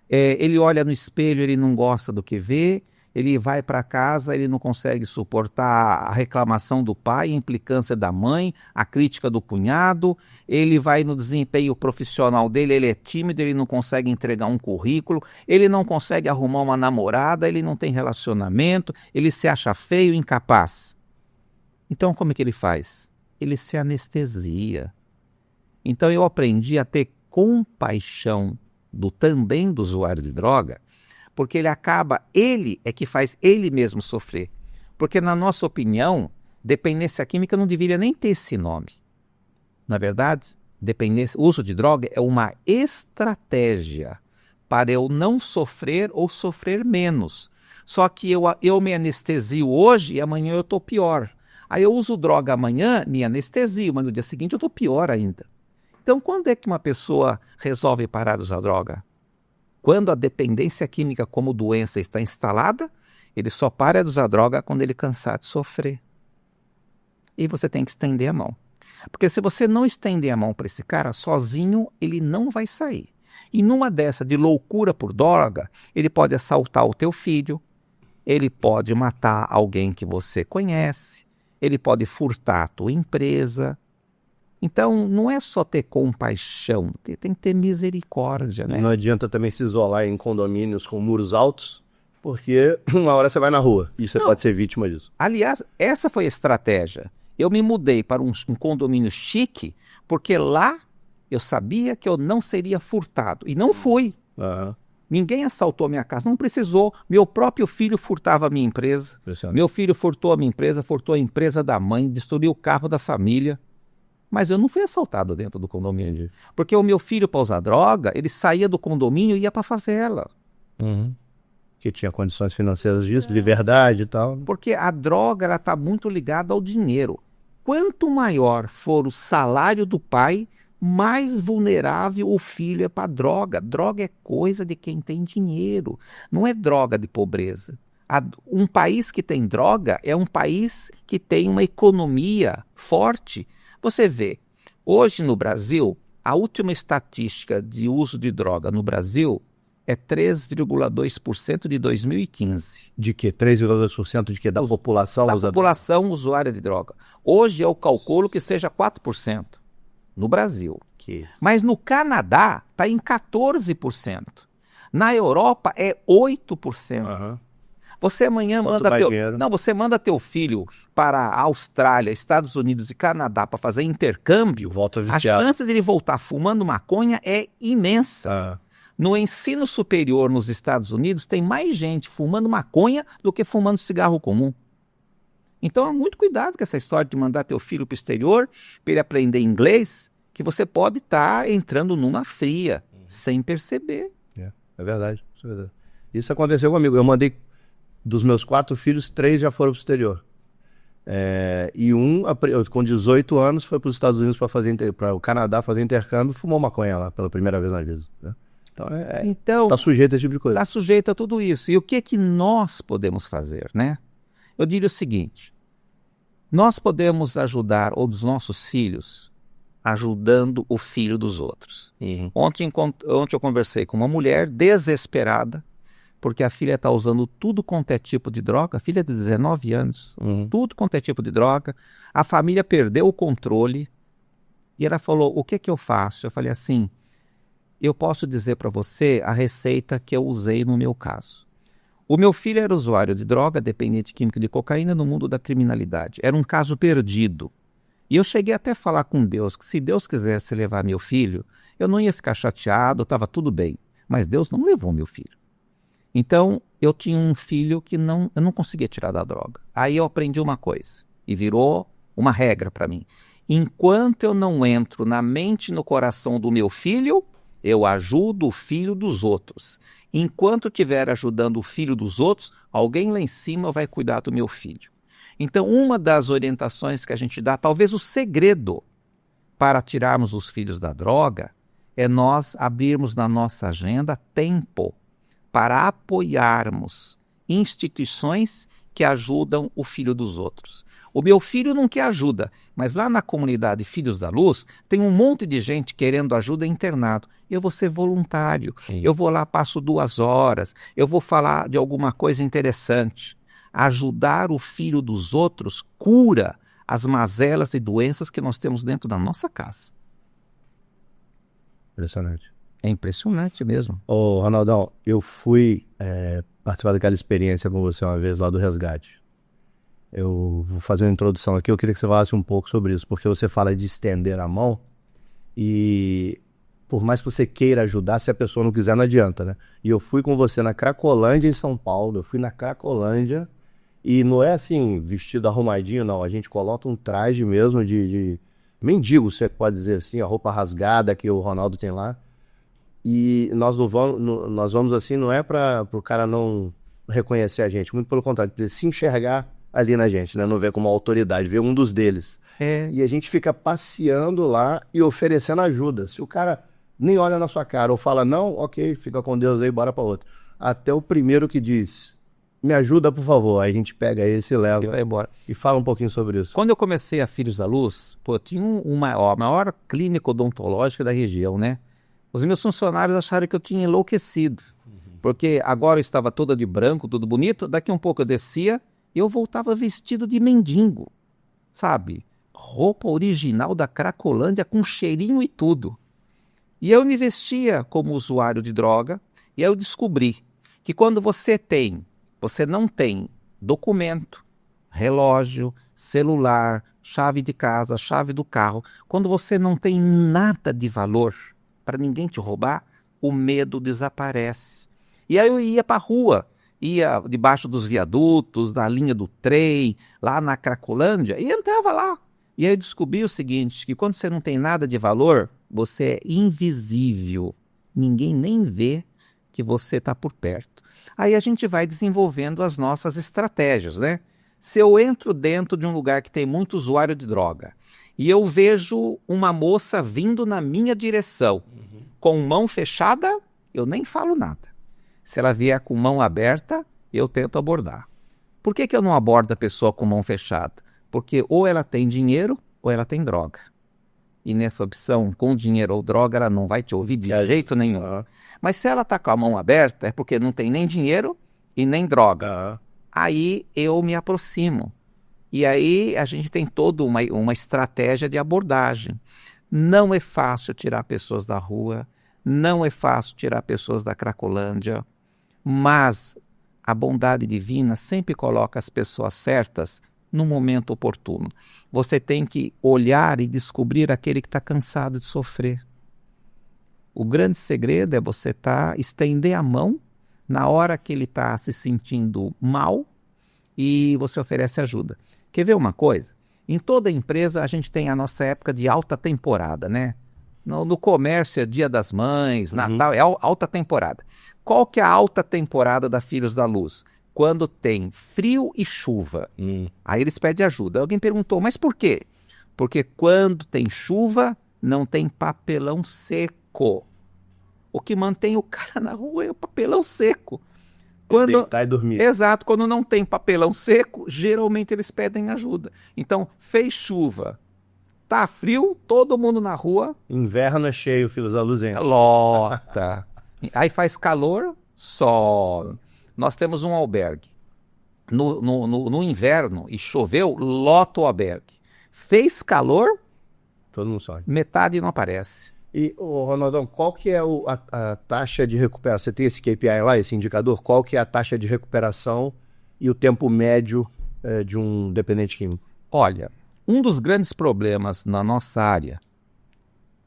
Ele olha no espelho, ele não gosta do que vê. Ele vai para casa, ele não consegue suportar a reclamação do pai, a implicância da mãe, a crítica do cunhado. Ele vai no desempenho profissional dele, ele é tímido, ele não consegue entregar um currículo, ele não consegue arrumar uma namorada, ele não tem relacionamento, ele se acha feio, incapaz. Então como é que ele faz? Ele se anestesia. Então eu aprendi a ter compaixão também do usuário de droga, porque ele é que faz ele mesmo sofrer. Porque, na nossa opinião, dependência química não deveria nem ter esse nome. Na verdade, uso de droga é uma estratégia para eu não sofrer ou sofrer menos. Só que eu me anestesio hoje e amanhã eu estou pior. Aí eu uso droga amanhã, me anestesio, mas no dia seguinte eu estou pior ainda. Então, quando é que uma pessoa resolve parar de usar droga? Quando a dependência química como doença está instalada, ele só para de usar droga quando ele cansar de sofrer. E você tem que estender a mão. Porque se você não estender a mão para esse cara, sozinho ele não vai sair. E numa dessa de loucura por droga, ele pode assaltar o teu filho, ele pode matar alguém que você conhece, ele pode furtar a tua empresa. Então, não é só ter compaixão, tem que ter misericórdia, né? Não adianta também se isolar em condomínios com muros altos, porque uma hora você vai na rua e você pode ser vítima disso. Aliás, essa foi a estratégia. Eu me mudei para um condomínio chique, porque lá eu sabia que eu não seria furtado. E não fui. Uhum. Ninguém assaltou minha casa, não precisou. Meu próprio filho furtava a minha empresa. Meu filho furtou a minha empresa, furtou a empresa da mãe, destruiu o carro da família. Mas eu não fui assaltado dentro do condomínio. Porque o meu filho, para usar droga, ele saía do condomínio e ia para a favela. Uhum. Que tinha condições financeiras disso, liberdade e tal. Porque a droga está muito ligada ao dinheiro. Quanto maior for o salário do pai, mais vulnerável o filho é para a droga. Droga é coisa de quem tem dinheiro, não é droga de pobreza. Um país que tem droga é um país que tem uma economia forte. Você vê, hoje no Brasil, a última estatística de uso de droga no Brasil é 3,2% de 2015. De quê? 3,2% de quê? Da população? Da população usuária de droga. Hoje eu calculo que seja 4% no Brasil. Mas no Canadá está em 14%. Na Europa é 8%. Uhum. Você amanhã você manda teu filho para a Austrália, Estados Unidos e Canadá para fazer intercâmbio. Volta viciado. A chance de ele voltar fumando maconha é imensa. No ensino superior nos Estados Unidos tem mais gente fumando maconha do que fumando cigarro comum. Então, muito cuidado com essa história de mandar teu filho para o exterior para ele aprender inglês, que você pode estar entrando numa fria, sem perceber. É verdade, isso é verdade. Isso aconteceu comigo. Eu mandei, dos meus 4 filhos, 3 já foram para o exterior. E um, com 18 anos, foi para os Estados Unidos para o Canadá fazer intercâmbio e fumou maconha lá pela primeira vez na vida. Né? Então, está sujeito a esse tipo de coisa. Está sujeito a tudo isso. E o que nós podemos fazer, né? Eu diria o seguinte, nós podemos ajudar os nossos filhos ajudando o filho dos outros. Uhum. Ontem eu conversei com uma mulher desesperada, porque a filha está usando tudo quanto é tipo de droga, a filha de 19 anos, tudo quanto é tipo de droga, a família perdeu o controle, e ela falou, o que eu faço? Eu falei assim, eu posso dizer para você a receita que eu usei no meu caso. O meu filho era usuário de droga, dependente químico de cocaína no mundo da criminalidade. Era um caso perdido. E eu cheguei até a falar com Deus que se Deus quisesse levar meu filho, eu não ia ficar chateado, estava tudo bem. Mas Deus não levou meu filho. Então, eu tinha um filho que eu não conseguia tirar da droga. Aí eu aprendi uma coisa, e virou uma regra para mim. Enquanto eu não entro na mente e no coração do meu filho, eu ajudo o filho dos outros. Enquanto estiver ajudando o filho dos outros, alguém lá em cima vai cuidar do meu filho. Então, uma das orientações que a gente dá, talvez o segredo para tirarmos os filhos da droga, é nós abrirmos na nossa agenda tempo para apoiarmos instituições que ajudam o filho dos outros. O meu filho não quer ajuda, mas lá na comunidade Filhos da Luz tem um monte de gente querendo ajuda internado. Eu vou ser voluntário, eu vou lá, passo 2 horas, eu vou falar de alguma coisa interessante. Ajudar o filho dos outros cura as mazelas e doenças que nós temos dentro da nossa casa. Impressionante. É impressionante mesmo. Ô, Ronaldão, eu fui participar daquela experiência com você uma vez lá do resgate. Eu vou fazer uma introdução aqui, eu queria que você falasse um pouco sobre isso, porque você fala de estender a mão e por mais que você queira ajudar, se a pessoa não quiser, não adianta, né? E eu fui com você na Cracolândia, em São Paulo, eu fui na Cracolândia e não é assim, vestido arrumadinho, não, a gente coloca um traje mesmo de mendigo, você pode dizer assim, a roupa rasgada que o Ronaldo tem lá. E nós vamos assim, não é para o cara não reconhecer a gente, muito pelo contrário, precisa se enxergar ali na gente, né? Não ver como autoridade, ver um dos deles. E a gente fica passeando lá e oferecendo ajuda. Se o cara nem olha na sua cara ou fala não, ok, fica com Deus aí, bora para outro. Até o primeiro que diz, me ajuda, por favor. Aí a gente pega esse e leva. E vai embora. E fala um pouquinho sobre isso. Quando eu comecei a Filhos da Luz, eu tinha a maior clínica odontológica da região, né? Os meus funcionários acharam que eu tinha enlouquecido. Porque agora eu estava toda de branco, tudo bonito. Daqui um pouco eu descia e eu voltava vestido de mendigo. Sabe? Roupa original da Cracolândia com cheirinho e tudo. E eu me vestia como usuário de droga. E aí eu descobri que quando você não tem documento, relógio, celular, chave de casa, chave do carro, quando você não tem nada de valor para ninguém te roubar, o medo desaparece. E aí eu ia para a rua, ia debaixo dos viadutos, na linha do trem, lá na Cracolândia, e entrava lá. E aí eu descobri o seguinte, que quando você não tem nada de valor, você é invisível. Ninguém nem vê que você está por perto. Aí a gente vai desenvolvendo as nossas estratégias, né? Se eu entro dentro de um lugar que tem muito usuário de droga e eu vejo uma moça vindo na minha direção com mão fechada, eu nem falo nada. Se ela vier com mão aberta, eu tento abordar. Por que eu não abordo a pessoa com mão fechada? Porque ou ela tem dinheiro ou ela tem droga. E nessa opção, com dinheiro ou droga, ela não vai te ouvir de jeito nenhum. Mas se ela está com a mão aberta, é porque não tem nem dinheiro e nem droga. Aí eu me aproximo. E aí a gente tem toda uma estratégia de abordagem. Não é fácil tirar pessoas da rua, não é fácil tirar pessoas da Cracolândia, mas a bondade divina sempre coloca as pessoas certas no momento oportuno. Você tem que olhar e descobrir aquele que está cansado de sofrer. O grande segredo é você estender a mão na hora que ele está se sentindo mal e você oferece ajuda. Quer ver uma coisa? Em toda empresa a gente tem a nossa época de alta temporada, né? No comércio é Dia das Mães, Natal, é alta temporada. Qual que é a alta temporada da Filhos da Luz? Quando tem frio e chuva. Aí eles pedem ajuda. Alguém perguntou, mas por quê? Porque quando tem chuva, não tem papelão seco. O que mantém o cara na rua é o papelão seco. Deitar e dormir. Exato, quando não tem papelão seco, geralmente eles pedem ajuda. Então, fez chuva, tá frio, todo mundo na rua. Inverno é cheio, Filhos da Luz entra. Lota. Aí faz calor, sobe. Nós temos um albergue. No inverno, e choveu, lota o albergue. Fez calor, todo mundo sobe. Metade não aparece. E, Ronaldão, qual que é a taxa de recuperação? Você tem esse KPI lá, esse indicador? Qual que é a taxa de recuperação e o tempo médio de um dependente químico? Olha, um dos grandes problemas na nossa área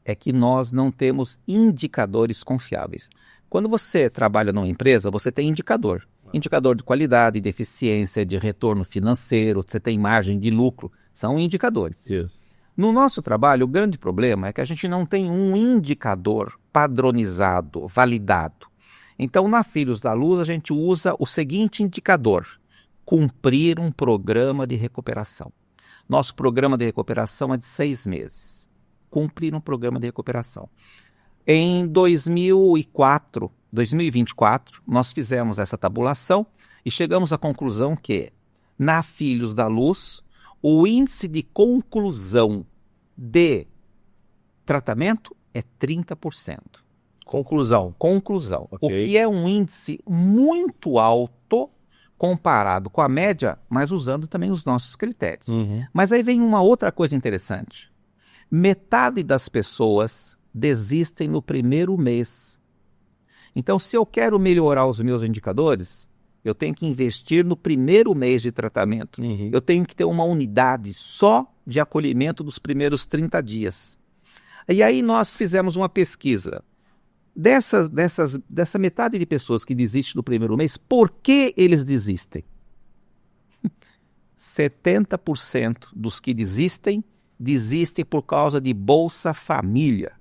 é que nós não temos indicadores confiáveis. Quando você trabalha numa empresa, você tem indicador. Indicador de qualidade, de eficiência, de retorno financeiro, você tem margem de lucro, são indicadores. Isso. No nosso trabalho, o grande problema é que a gente não tem um indicador padronizado, validado. Então, na Filhos da Luz, a gente usa o seguinte indicador: cumprir um programa de recuperação. Nosso programa de recuperação é de 6 meses. Cumprir um programa de recuperação. Em 2024, nós fizemos essa tabulação e chegamos à conclusão que, na Filhos da Luz, o índice de conclusão de tratamento é 30%. Conclusão. Conclusão. Okay. O que é um índice muito alto comparado com a média, mas usando também os nossos critérios. Mas aí vem uma outra coisa interessante. Metade das pessoas desistem no primeiro mês. Então, se eu quero melhorar os meus indicadores, eu tenho que investir no primeiro mês de tratamento. Eu tenho que ter uma unidade só de acolhimento dos primeiros 30 dias. E aí nós fizemos uma pesquisa. Dessa metade de pessoas que desistem no primeiro mês, por que eles desistem? 70% dos que desistem por causa de Bolsa Família.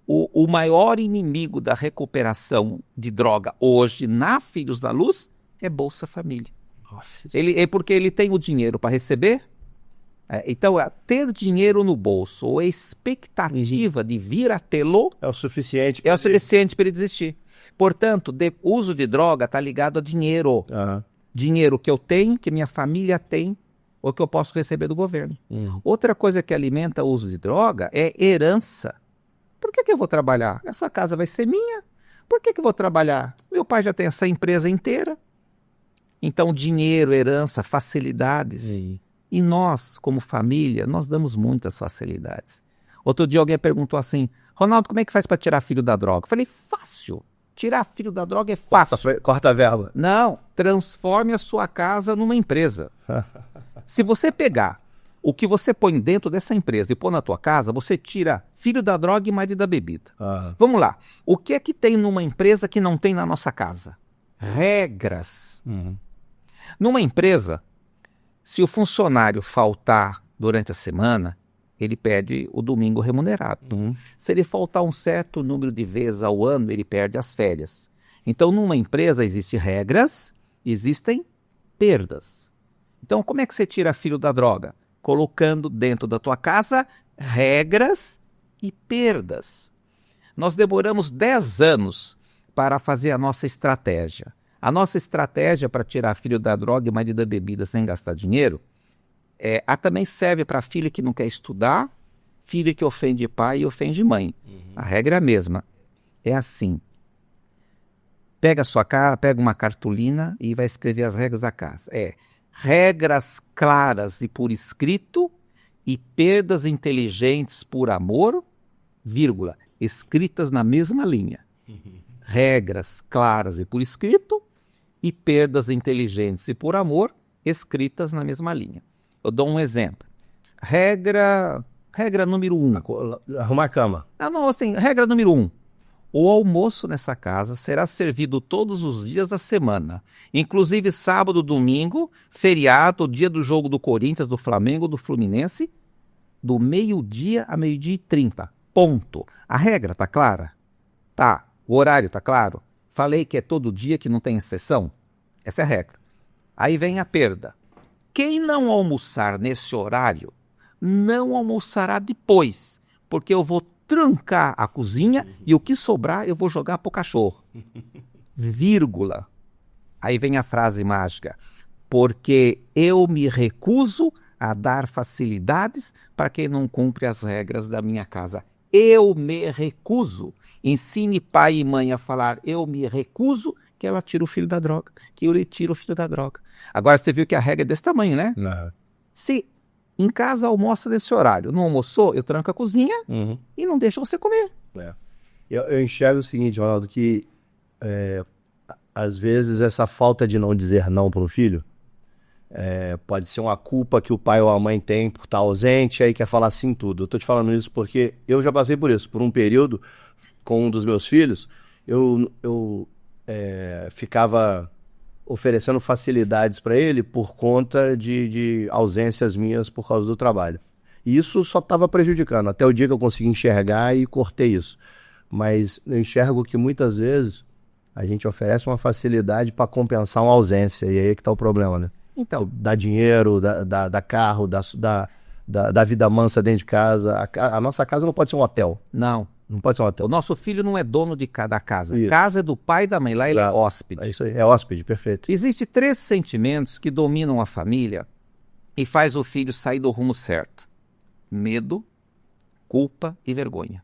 O maior inimigo da recuperação de droga hoje na Filhos da Luz é Bolsa Família. Nossa. É porque ele tem o dinheiro para receber. Então, ter dinheiro no bolso ou a expectativa de vir a tê-lo É o suficiente. é o suficiente para ele desistir. Portanto, uso de droga está ligado a dinheiro. Aham. Dinheiro que eu tenho, que minha família tem, ou que eu posso receber do governo. Outra coisa que alimenta o uso de droga é herança. Por que eu vou trabalhar? Essa casa vai ser minha. Por que eu vou trabalhar? Meu pai já tem essa empresa inteira. Então, dinheiro, herança, facilidades. E nós, como família, nós damos muitas facilidades. Outro dia alguém perguntou assim, Ronaldo, como é que faz para tirar filho da droga? Eu falei, fácil. Tirar filho da droga é fácil. Corta a verba. Não, transforme a sua casa numa empresa. Se você pegar o que você põe dentro dessa empresa e pôr na tua casa, você tira filho da droga e marido da bebida. Vamos lá. O que é que tem numa empresa que não tem na nossa casa? Regras. Numa empresa, se o funcionário faltar durante a semana, ele perde o domingo remunerado. Se ele faltar um certo número de vezes ao ano, ele perde as férias. Então, numa empresa existem regras, existem perdas. Então, como é que você tira filho da droga? Colocando dentro da tua casa regras e perdas. Nós demoramos 10 anos para fazer a nossa estratégia. A nossa estratégia para tirar filho da droga e marido da bebida sem gastar dinheiro também serve para filho que não quer estudar, filho que ofende pai e ofende mãe. A regra é a mesma. É assim. Pega uma cartolina e vai escrever as regras da casa. Regras claras e por escrito e perdas inteligentes por amor, vírgula, escritas na mesma linha. Regras claras e por escrito e perdas inteligentes e por amor, escritas na mesma linha. Eu dou um exemplo. Regra número 1. Arrumar a cama. Regra número 1. O almoço nessa casa será servido todos os dias da semana, inclusive sábado, domingo, feriado, dia do jogo do Corinthians, do Flamengo, do Fluminense, do meio-dia a 12h30. Ponto. A regra está clara? Tá. O horário está claro? Falei que é todo dia, que não tem exceção? Essa é a regra. Aí vem a perda. Quem não almoçar nesse horário, não almoçará depois, porque eu vou trancar a cozinha e o que sobrar eu vou jogar pro cachorro. Vírgula. Aí vem a frase mágica. Porque eu me recuso a dar facilidades para quem não cumpre as regras da minha casa. Eu me recuso. Ensine pai e mãe a falar eu me recuso, que ela tira o filho da droga, que eu lhe tiro o filho da droga. Agora você viu que a regra é desse tamanho, né? Não. Se em casa almoça nesse horário, não almoçou, eu tranco a cozinha e não deixo você comer. Eu enxergo o seguinte, Ronaldo, que às vezes essa falta de não dizer não para um filho pode ser uma culpa que o pai ou a mãe tem por estar ausente, aí quer falar sim tudo. Eu tô te falando isso porque eu já passei por isso. Por um período, com um dos meus filhos, eu ficava oferecendo facilidades para ele por conta de ausências minhas por causa do trabalho. E isso só estava prejudicando, até o dia que eu consegui enxergar e cortei isso. Mas eu enxergo que muitas vezes a gente oferece uma facilidade para compensar uma ausência, e aí é que está o problema, né? Então, dá dinheiro, dá carro, dá vida mansa dentro de casa. A nossa casa não pode ser um hotel. Não pode ser um hotel. O nosso filho não é dono da casa. Isso. Casa é do pai e da mãe. Lá ele é hóspede. É isso aí, é hóspede, perfeito. Existem 3 sentimentos que dominam a família e faz o filho sair do rumo certo. Medo, culpa e vergonha.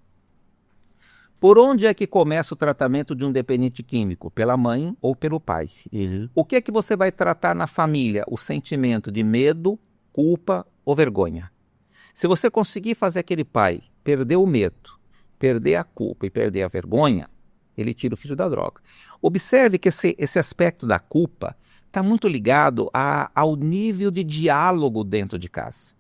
Por onde é que começa o tratamento de um dependente químico? Pela mãe ou pelo pai? O que é que você vai tratar na família? O sentimento de medo, culpa ou vergonha. Se você conseguir fazer aquele pai perder o medo, perder a culpa e perder a vergonha, ele tira o filho da droga. Observe que esse aspecto da culpa está muito ligado ao nível de diálogo dentro de casa.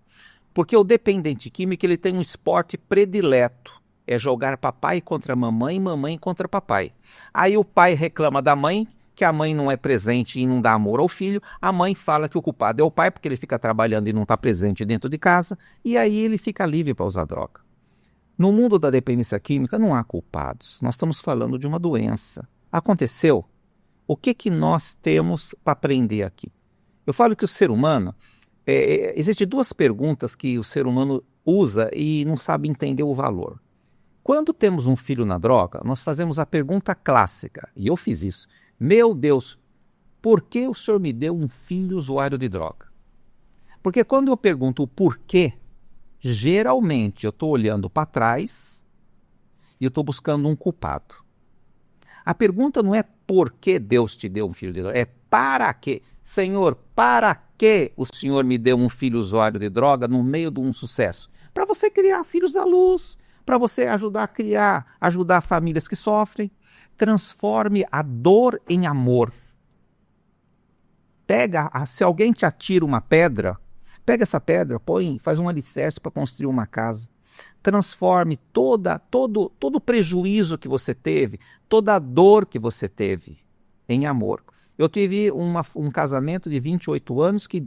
Porque o dependente químico ele tem um esporte predileto. É jogar papai contra mamãe, mamãe contra papai. Aí o pai reclama da mãe, que a mãe não é presente e não dá amor ao filho. A mãe fala que o culpado é o pai, porque ele fica trabalhando e não está presente dentro de casa. E aí ele fica livre para usar droga. No mundo da dependência química não há culpados. Nós estamos falando de uma doença. Aconteceu. O que nós temos para aprender aqui? Eu falo que o ser humano, existem duas perguntas que o ser humano usa e não sabe entender o valor. Quando temos um filho na droga, nós fazemos a pergunta clássica, e eu fiz isso. Meu Deus, por que o senhor me deu um filho usuário de droga? Porque quando eu pergunto o porquê, geralmente eu estou olhando para trás e eu estou buscando um culpado. A pergunta não é por que Deus te deu um filho de droga, é para quê? Senhor, para que o Senhor me deu um filho usuário de droga no meio de um sucesso? Para você criar filhos da luz, para você ajudar a criar, ajudar famílias que sofrem. Transforme a dor em amor. Se alguém te atira uma pedra, pega essa pedra, faz um alicerce para construir uma casa. Transforme todo o prejuízo que você teve, toda a dor que você teve em amor. Eu tive um casamento de 28 anos que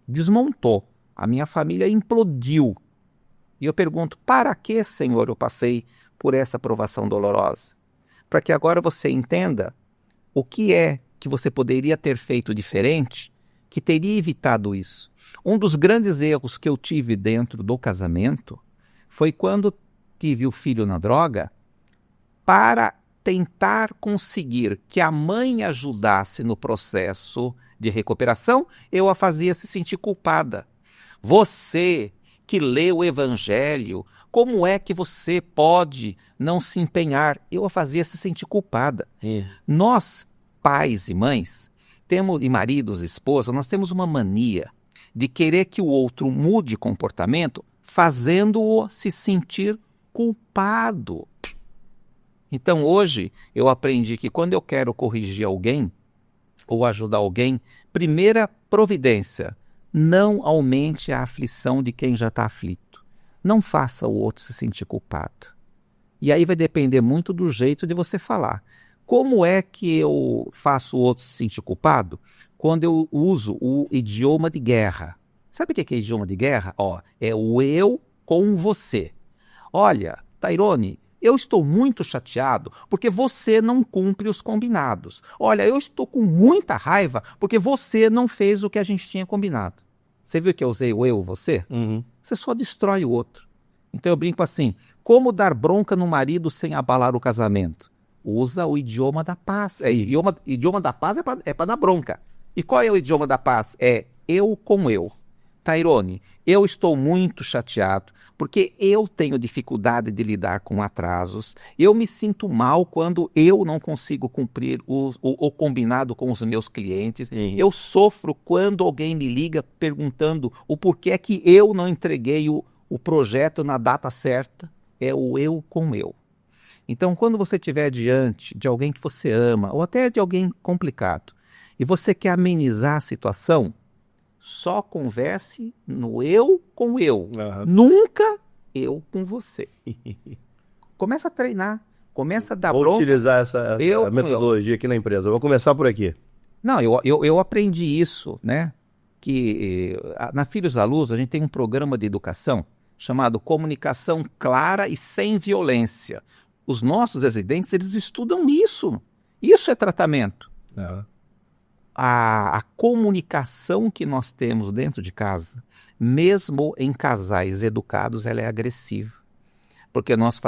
desmontou. A minha família implodiu. E eu pergunto, para que, Senhor, eu passei por essa provação dolorosa? Para que agora você entenda o que é que você poderia ter feito diferente que teria evitado isso. Um dos grandes erros que eu tive dentro do casamento foi quando tive o filho na droga, para tentar conseguir que a mãe ajudasse no processo de recuperação, eu a fazia se sentir culpada. Você que lê o Evangelho, como é que você pode não se empenhar? Eu a fazia se sentir culpada. Nós, pais e mães, e maridos e esposas, nós temos uma mania de querer que o outro mude comportamento, fazendo-o se sentir culpado. Então hoje eu aprendi que quando eu quero corrigir alguém ou ajudar alguém, primeira providência, não aumente a aflição de quem já está aflito. Não faça o outro se sentir culpado. E aí vai depender muito do jeito de você falar. Como é que eu faço o outro se sentir culpado? Quando eu uso o idioma de guerra. Sabe o que é idioma de guerra? É o eu com você. Olha, Tairone, eu estou muito chateado porque você não cumpre os combinados. Olha, eu estou com muita raiva porque você não fez o que a gente tinha combinado. Você viu que eu usei o eu, você? Uhum. Você só destrói o outro. Então eu brinco assim, como dar bronca no marido sem abalar o casamento? Usa o idioma da paz. Idioma da paz é para dar bronca. E qual é o idioma da paz? É eu com eu. Tairone, eu estou muito chateado porque eu tenho dificuldade de lidar com atrasos. Eu me sinto mal quando eu não consigo cumprir o combinado com os meus clientes. Sim. Eu sofro quando alguém me liga perguntando o porquê que eu não entreguei o projeto na data certa. É o eu com eu. Então, quando você estiver diante de alguém que você ama, ou até de alguém complicado, e você quer amenizar a situação, só converse no eu com eu. Uhum. Nunca eu com você. Começa a treinar, começa a dar bronca. Vou utilizar essa metodologia aqui na empresa. Eu vou começar por aqui. Não, eu aprendi isso, né? Que na Filhos da Luz a gente tem um programa de educação chamado Comunicação Clara e Sem Violência. Os nossos residentes, eles estudam isso. Isso é tratamento. Uhum. A comunicação que nós temos dentro de casa, mesmo em casais educados, ela é agressiva. Porque nós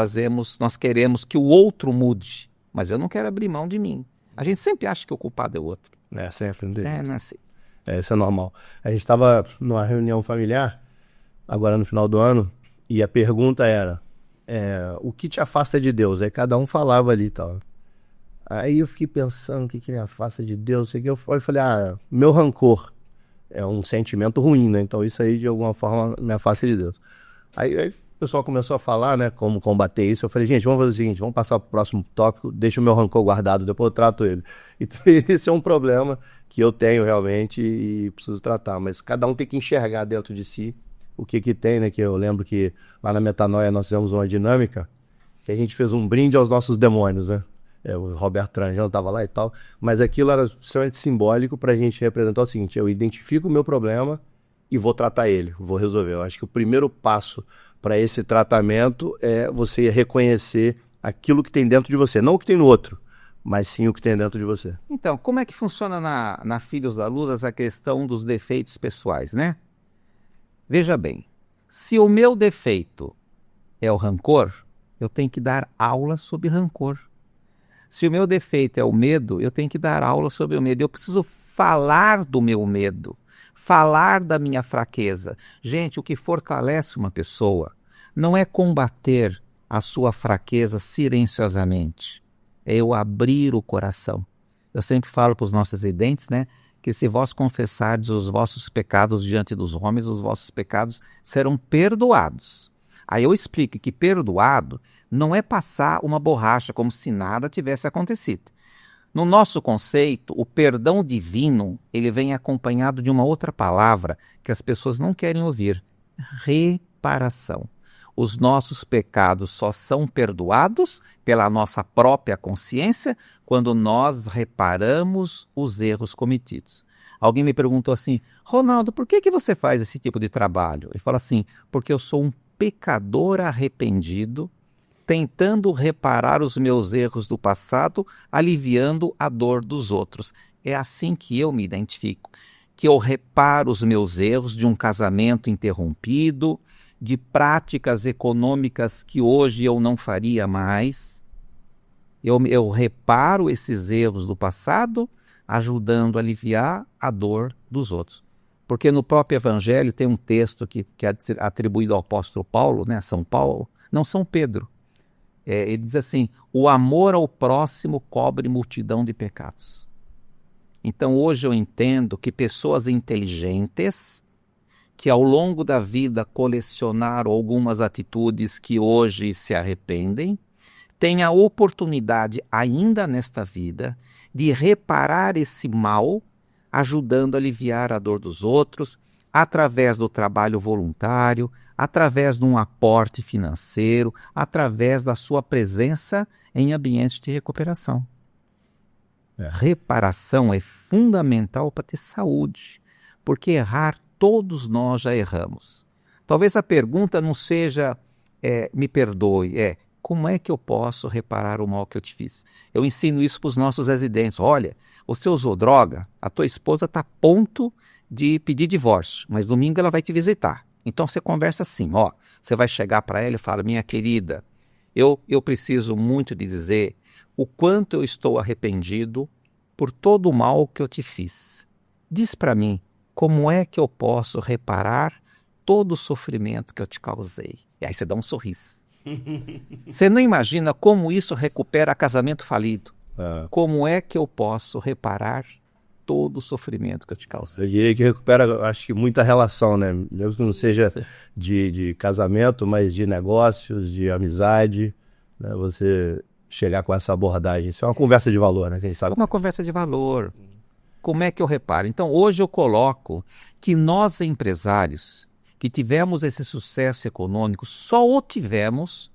queremos que o outro mude, mas eu não quero abrir mão de mim. A gente sempre acha que o culpado é o outro. Sempre. Não é assim. Isso é normal. A gente estava numa reunião familiar, agora no final do ano, e a pergunta era, o que te afasta de Deus? Aí cada um falava ali e tal. Aí eu fiquei pensando, o que me afasta de Deus? Eu falei, meu rancor é um sentimento ruim, né? Então isso aí de alguma forma me afasta de Deus. Aí o pessoal começou a falar, né, como combater isso. Eu falei, gente, vamos fazer o seguinte, vamos passar para o próximo tópico, deixa o meu rancor guardado, depois eu trato ele. Então esse é um problema que eu tenho realmente e preciso tratar. Mas cada um tem que enxergar dentro de si o que tem, né? Que eu lembro que lá na Metanoia nós fizemos uma dinâmica que a gente fez um brinde aos nossos demônios, né? O Roberto Trajano estava lá e tal, mas aquilo era extremamente simbólico para a gente representar o seguinte, eu identifico o meu problema e vou tratar ele, vou resolver. Eu acho que o primeiro passo para esse tratamento é você reconhecer aquilo que tem dentro de você, não o que tem no outro, mas sim o que tem dentro de você. Então, como é que funciona na Filhos da Luz a questão dos defeitos pessoais, né? Veja bem, se o meu defeito é o rancor, eu tenho que dar aula sobre rancor. Se o meu defeito é o medo, eu tenho que dar aula sobre o medo. Eu preciso falar do meu medo, falar da minha fraqueza. Gente, o que fortalece uma pessoa não é combater a sua fraqueza silenciosamente, é eu abrir o coração. Eu sempre falo para os nossos residentes, né, que se vós confessardes os vossos pecados diante dos homens, os vossos pecados serão perdoados. Aí eu explico que perdoado não é passar uma borracha como se nada tivesse acontecido. No nosso conceito, o perdão divino, ele vem acompanhado de uma outra palavra que as pessoas não querem ouvir: reparação. Os nossos pecados só são perdoados pela nossa própria consciência quando nós reparamos os erros cometidos. Alguém me perguntou assim: Ronaldo, por que você faz esse tipo de trabalho? Ele fala assim: porque eu sou um pecador arrependido, tentando reparar os meus erros do passado, aliviando a dor dos outros. É assim que eu me identifico, que eu reparo os meus erros de um casamento interrompido, de práticas econômicas que hoje eu não faria mais. Eu reparo esses erros do passado, ajudando a aliviar a dor dos outros. Porque no próprio Evangelho tem um texto que é atribuído ao apóstolo Paulo, né, São Paulo, não São Pedro. Ele diz assim: o amor ao próximo cobre multidão de pecados. Então hoje eu entendo que pessoas inteligentes, que ao longo da vida colecionaram algumas atitudes que hoje se arrependem, têm a oportunidade ainda nesta vida de reparar esse mal, ajudando a aliviar a dor dos outros, através do trabalho voluntário, através de um aporte financeiro, através da sua presença em ambientes de recuperação. Reparação é fundamental para ter saúde, porque errar todos nós já erramos. Talvez a pergunta não seja me perdoe, como é que eu posso reparar o mal que eu te fiz? Eu ensino isso para os nossos residentes. Olha, você usou droga, a tua esposa está a ponto de pedir divórcio, mas domingo ela vai te visitar. Então você conversa assim, você vai chegar para ela e fala: minha querida, eu preciso muito de dizer o quanto eu estou arrependido por todo o mal que eu te fiz. Diz para mim, como é que eu posso reparar todo o sofrimento que eu te causei? E aí você dá um sorriso. Você não imagina como isso recupera casamento falido. Como é que eu posso reparar todo o sofrimento que eu te causei? Eu diria que recupera, acho que muita relação, né? Mesmo que não seja de casamento, mas de negócios, de amizade, né? Você chegar com essa abordagem. Isso é uma conversa de valor, né? Quem sabe? Uma conversa de valor. Como é que eu reparo? Então, hoje eu coloco que nós, empresários, que tivemos esse sucesso econômico, só o tivemos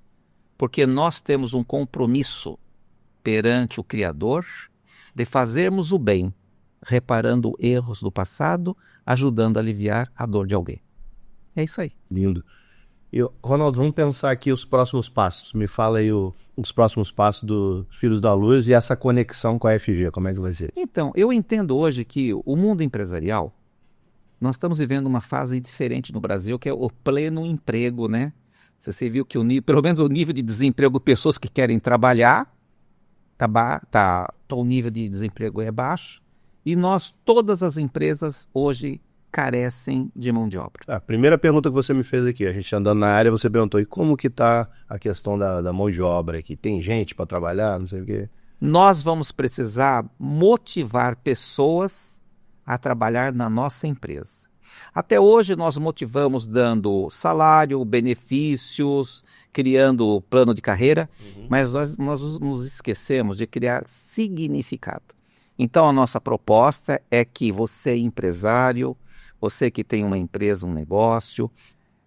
porque nós temos um compromisso perante o Criador de fazermos o bem, reparando erros do passado, ajudando a aliviar a dor de alguém. É isso aí. Lindo. Ronaldo, vamos pensar aqui os próximos passos. Me fala aí os próximos passos do Filhos da Luz e essa conexão com a FG, como é que vai ser? Então, eu entendo hoje que o mundo empresarial, nós estamos vivendo uma fase diferente no Brasil, que é o pleno emprego, né? Você viu que pelo menos o nível de desemprego de pessoas que querem trabalhar, o nível de desemprego é baixo, e todas as empresas hoje carecem de mão de obra. A primeira pergunta que você me fez aqui, a gente andando na área, você perguntou: e como que está a questão da mão de obra aqui? Tem gente para trabalhar, não sei o quê? Nós vamos precisar motivar pessoas a trabalhar na nossa empresa. Até hoje nós motivamos dando salário, benefícios, criando plano de carreira, mas nós nos esquecemos de criar significado. Então a nossa proposta é que você, empresário, você que tem uma empresa, um negócio,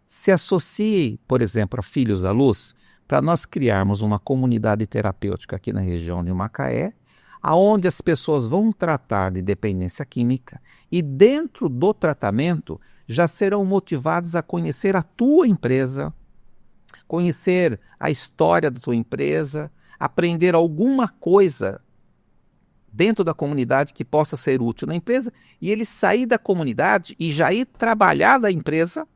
se associe, por exemplo, a Filhos da Luz, para nós criarmos uma comunidade terapêutica aqui na região de Macaé, aonde as pessoas vão tratar de dependência química e dentro do tratamento já serão motivados a conhecer a tua empresa, conhecer a história da tua empresa, aprender alguma coisa dentro da comunidade que possa ser útil na empresa, e ele sair da comunidade e já ir trabalhar da empresa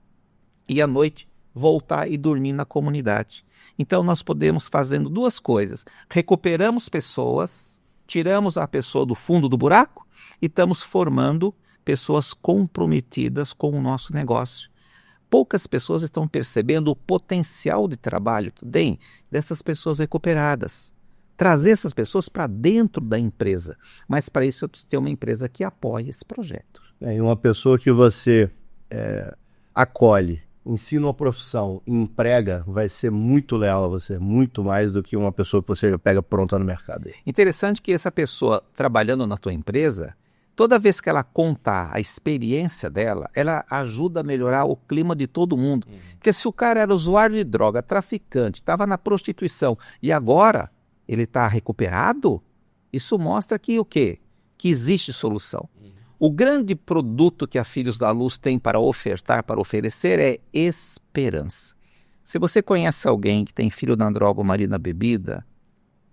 e à noite voltar e dormir na comunidade. Então nós podemos fazendo duas coisas: recuperamos pessoas, tiramos a pessoa do fundo do buraco e estamos formando pessoas comprometidas com o nosso negócio. Poucas pessoas estão percebendo o potencial de trabalho também dessas pessoas recuperadas. Trazer essas pessoas para dentro da empresa. Mas para isso eu preciso ter uma empresa que apoie esse projeto. E uma pessoa que você acolhe, ensina uma profissão, emprega, vai ser muito leal a você, muito mais do que uma pessoa que você pega pronta no mercado. Interessante que essa pessoa trabalhando na tua empresa, toda vez que ela contar a experiência dela, ela ajuda a melhorar o clima de todo mundo. Porque se o cara era usuário de droga, traficante, estava na prostituição e agora ele está recuperado, isso mostra que o quê? Que existe solução. O grande produto que a Filhos da Luz tem para ofertar, para oferecer, é esperança. Se você conhece alguém que tem filho na droga ou marido na bebida,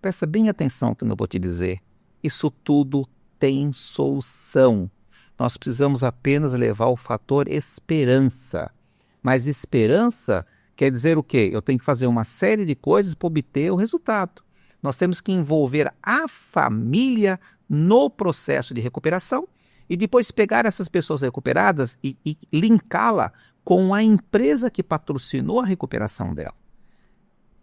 presta bem atenção no que eu vou te dizer. Isso tudo tem solução. Nós precisamos apenas levar o fator esperança. Mas esperança quer dizer o quê? Eu tenho que fazer uma série de coisas para obter o resultado. Nós temos que envolver a família no processo de recuperação e depois pegar essas pessoas recuperadas e linká-la com a empresa que patrocinou a recuperação dela.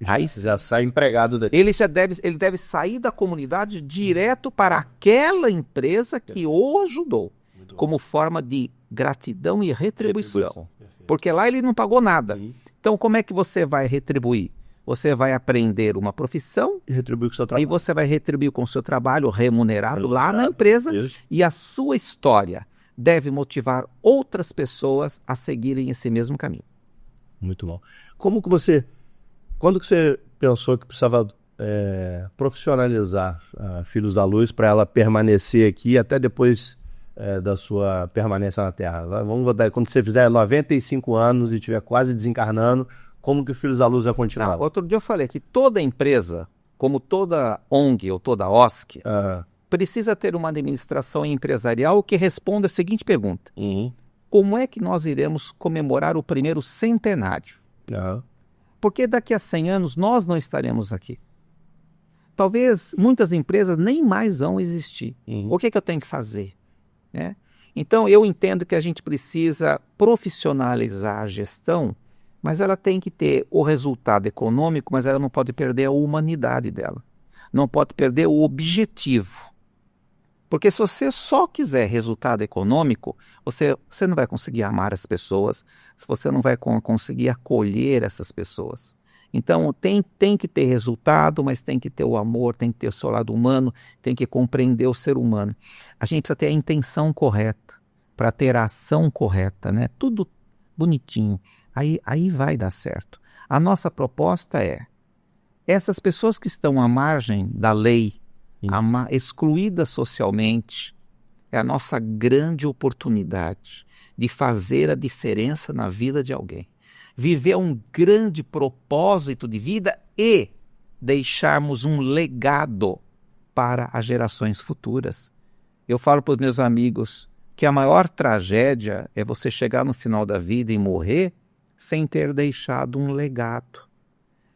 Aí já sai empregado dele. Ele deve sair da comunidade direto para aquela empresa que o ajudou, como forma de gratidão e retribuição. Porque lá ele não pagou nada. Então como é que você vai retribuir? Você vai aprender uma profissão e retribuir com o seu trabalho. E você vai retribuir com o seu trabalho remunerado lá na empresa. Isso. E a sua história deve motivar outras pessoas a seguirem esse mesmo caminho. Muito bom. Quando que você pensou que precisava profissionalizar a Filhos da Luz para ela permanecer aqui até depois da sua permanência na Terra? Quando você fizer 95 anos e estiver quase desencarnando, como que o Filhos da Luz vai continuar? Outro dia eu falei que toda empresa, como toda ONG ou toda OSC, precisa ter uma administração empresarial que responda a seguinte pergunta. Como é que nós iremos comemorar o primeiro centenário? Porque daqui a 100 anos nós não estaremos aqui. Talvez muitas empresas nem mais vão existir. O que eu tenho que fazer? Né? Então eu entendo que a gente precisa profissionalizar a gestão, mas ela tem que ter o resultado econômico, mas ela não pode perder a humanidade dela. Não pode perder o objetivo. Porque se você só quiser resultado econômico, você não vai conseguir amar as pessoas, você não vai conseguir acolher essas pessoas. Então tem que ter resultado, mas tem que ter o amor, tem que ter o seu lado humano, tem que compreender o ser humano. A gente precisa ter a intenção correta, para ter a ação correta, né? Tudo bonitinho. Aí vai dar certo. A nossa proposta é, essas pessoas que estão à margem da lei, excluídas socialmente, é a nossa grande oportunidade de fazer a diferença na vida de alguém. Viver um grande propósito de vida e deixarmos um legado para as gerações futuras. Eu falo para os meus amigos que a maior tragédia é você chegar no final da vida e morrer sem ter deixado um legado.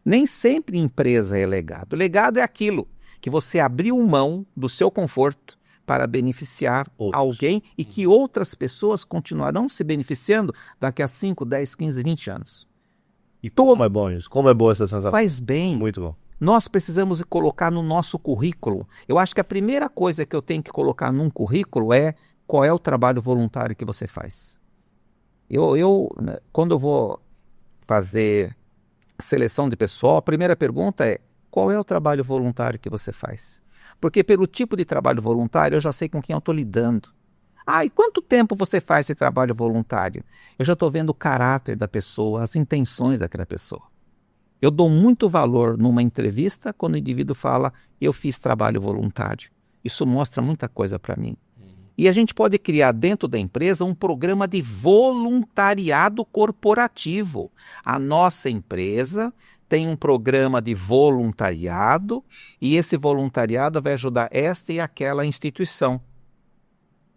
Nem sempre empresa é legado. Legado é aquilo que você abriu mão do seu conforto para beneficiar alguém e que outras pessoas continuarão se beneficiando daqui a 5, 10, 15, 20 anos. E como é bom isso? Como é boa essa sensação? Faz bem. Muito bom. Nós precisamos colocar no nosso currículo. Eu acho que a primeira coisa que eu tenho que colocar num currículo é qual é o trabalho voluntário que você faz. Quando eu vou fazer seleção de pessoal, a primeira pergunta é: qual é o trabalho voluntário que você faz? Porque pelo tipo de trabalho voluntário eu já sei com quem eu estou lidando. E quanto tempo você faz esse trabalho voluntário? Eu já estou vendo o caráter da pessoa, as intenções daquela pessoa. Eu dou muito valor numa entrevista quando o indivíduo fala: eu fiz trabalho voluntário. Isso mostra muita coisa para mim. E a gente pode criar dentro da empresa um programa de voluntariado corporativo. A nossa empresa tem um programa de voluntariado e esse voluntariado vai ajudar esta e aquela instituição.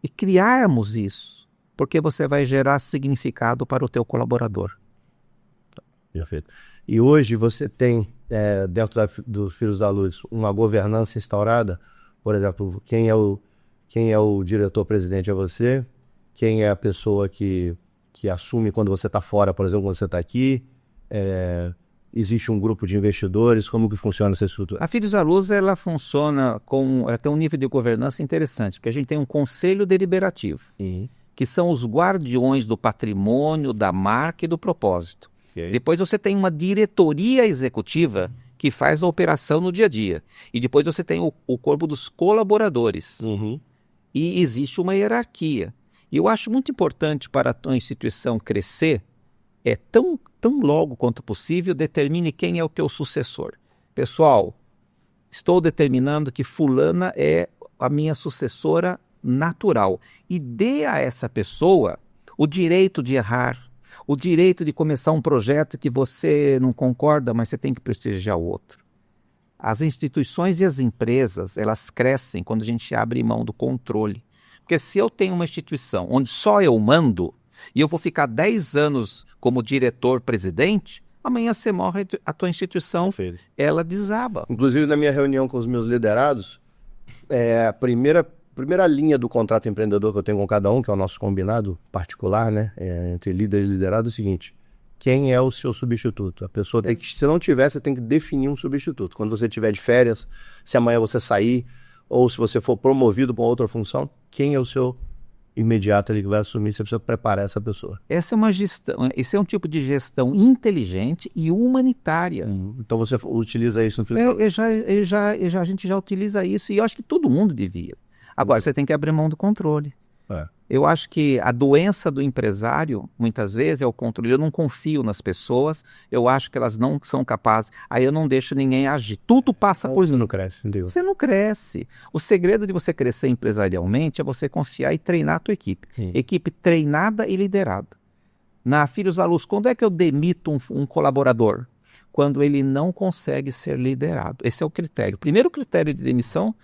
E criarmos isso, porque você vai gerar significado para o teu colaborador. Perfeito. E hoje você tem, dentro dos Filhos da Luz, uma governança instaurada? Por exemplo, quem é o diretor-presidente é você? Quem é a pessoa que assume quando você está fora, por exemplo, quando você está aqui? Existe um grupo de investidores? Como que funciona essa estrutura? A Filhos da Luz, ela funciona ela tem um nível de governança interessante, porque a gente tem um conselho deliberativo, que são os guardiões do patrimônio, da marca e do propósito. Okay. Depois você tem uma diretoria executiva que faz a operação no dia a dia. E depois você tem o corpo dos colaboradores. E existe uma hierarquia. E eu acho muito importante para a tua instituição crescer, tão logo quanto possível, determine quem é o teu sucessor. Pessoal, estou determinando que fulana é a minha sucessora natural. E dê a essa pessoa o direito de errar, o direito de começar um projeto que você não concorda, mas você tem que prestigiar o outro. As instituições e as empresas, elas crescem quando a gente abre mão do controle. Porque se eu tenho uma instituição onde só eu mando, e eu vou ficar 10 anos como diretor-presidente, amanhã você morre, a tua instituição, ela desaba. Inclusive, na minha reunião com os meus liderados, a primeira linha do contrato empreendedor que eu tenho com cada um, que é o nosso combinado particular, né, entre líder e liderado, é o seguinte: quem é o seu substituto? A pessoa tem que, se não tiver, você tem que definir um substituto. Quando você estiver de férias, se amanhã você sair, ou se você for promovido para outra função, quem é o seu imediato ali que vai assumir? Você precisa preparar essa pessoa. Essa é uma gestão, esse é um tipo de gestão inteligente e humanitária. Então você utiliza isso no final? A gente já utiliza isso e eu acho que todo mundo devia. Agora, você tem que abrir mão do controle. Eu acho que a doença do empresário, muitas vezes, é o controle. Eu não confio nas pessoas, eu acho que elas não são capazes, aí eu não deixo ninguém agir. Tudo passa por... Você não cresce, entendeu? Você não cresce. O segredo de você crescer empresarialmente é você confiar e treinar a tua equipe. Equipe treinada e liderada. Na Filhos da Luz, quando é que eu demito um colaborador? Quando ele não consegue ser liderado. Esse é o critério. O primeiro critério de demissão,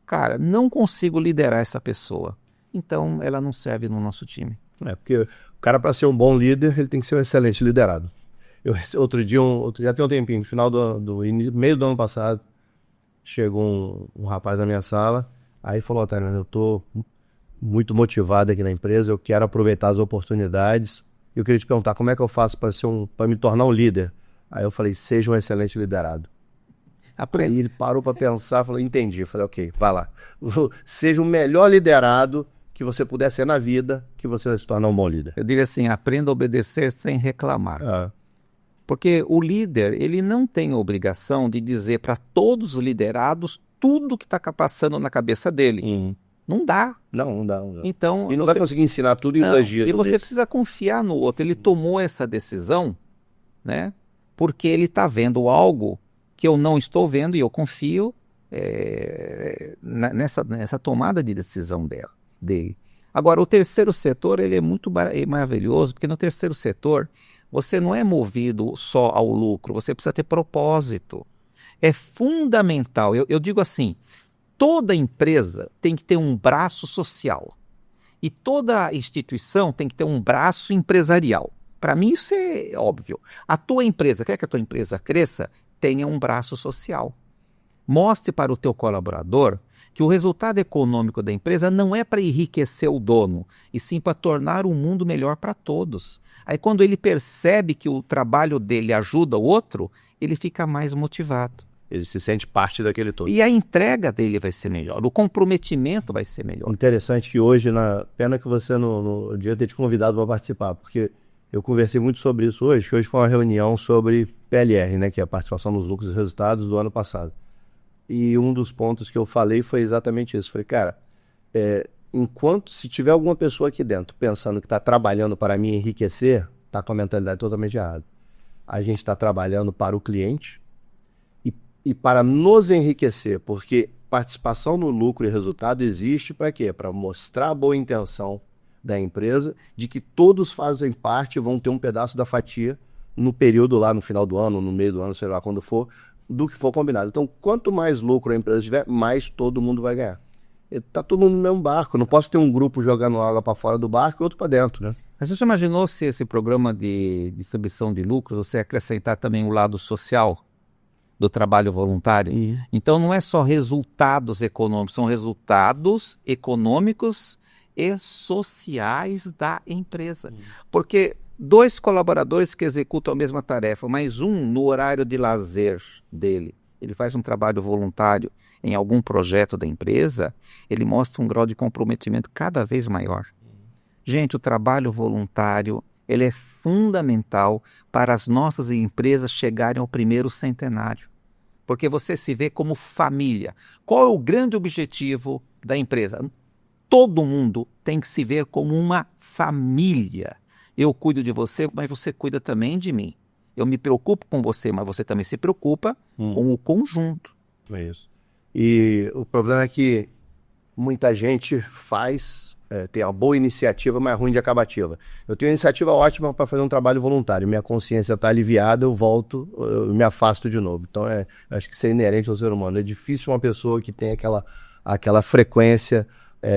cara, não consigo liderar essa pessoa. Então, ela não serve no nosso time. Porque o cara, para ser um bom líder, ele tem que ser um excelente liderado. Outro dia, já tem um tempinho, no final meio do ano passado, chegou um rapaz na minha sala, aí falou: Otário, eu estou muito motivado aqui na empresa, eu quero aproveitar as oportunidades, e eu queria te perguntar, como é que eu faço para me tornar um líder? Aí eu falei: seja um excelente liderado. Aí ele parou para pensar, falou: entendi. Eu falei: ok, vai lá. Seja o melhor liderado que você puder ser na vida, que você vai se tornar um bom líder. Eu diria assim: aprenda a obedecer sem reclamar. Porque o líder, ele não tem a obrigação de dizer para todos os liderados tudo que está passando na cabeça dele. Não dá. Não dá. Então, e não vai conseguir ensinar tudo em 2 dias. E você precisa confiar no outro. Ele tomou essa decisão, né? Porque ele está vendo algo que eu não estou vendo e eu confio nessa tomada de decisão dele. Agora, o terceiro setor, ele é muito maravilhoso, porque no terceiro setor você não é movido só ao lucro, você precisa ter propósito. É fundamental, eu digo assim, toda empresa tem que ter um braço social e toda instituição tem que ter um braço empresarial. Para mim isso é óbvio. A tua empresa, quer que a tua empresa cresça, tenha um braço social. Mostre para o teu colaborador que o resultado econômico da empresa não é para enriquecer o dono, e sim para tornar o mundo melhor para todos. Aí quando ele percebe que o trabalho dele ajuda o outro, ele fica mais motivado. Ele se sente parte daquele todo. E a entrega dele vai ser melhor, o comprometimento vai ser melhor. Interessante que hoje, pena que você não devia ter te convidado para participar, porque eu conversei muito sobre isso hoje, que hoje foi uma reunião sobre PLR, né, que é a participação nos lucros e resultados do ano passado. E um dos pontos que eu falei foi exatamente isso. Falei: cara, se tiver alguma pessoa aqui dentro pensando que está trabalhando para me enriquecer, está com a mentalidade totalmente errada. A gente está trabalhando para o cliente e para nos enriquecer, porque participação no lucro e resultado existe para quê? Para mostrar a boa intenção da empresa, de que todos fazem parte e vão ter um pedaço da fatia no período lá, no final do ano, no meio do ano, sei lá quando for, do que for combinado. Então, quanto mais lucro a empresa tiver, mais todo mundo vai ganhar. E tá todo mundo no mesmo barco. Não posso ter um grupo jogando água para fora do barco e outro para dentro, né? Mas você já imaginou se esse programa de distribuição de lucros, você acrescentar também o lado social do trabalho voluntário? Então não é só resultados econômicos, são resultados econômicos e sociais da empresa. Porque 2 colaboradores que executam a mesma tarefa, mas um no horário de lazer dele, ele faz um trabalho voluntário em algum projeto da empresa, ele mostra um grau de comprometimento cada vez maior. Gente, o trabalho voluntário, ele é fundamental para as nossas empresas chegarem ao primeiro centenário. Porque você se vê como família. Qual é o grande objetivo da empresa? Todo mundo tem que se ver como uma família. Eu cuido de você, mas você cuida também de mim. Eu me preocupo com você, mas você também se preocupa com o conjunto. É isso. E o problema é que muita gente tem uma boa iniciativa, mas ruim de acabativa. Eu tenho uma iniciativa ótima para fazer um trabalho voluntário. Minha consciência está aliviada, eu volto, eu me afasto de novo. Então, acho que isso é inerente ao ser humano. É difícil uma pessoa que tem aquela frequência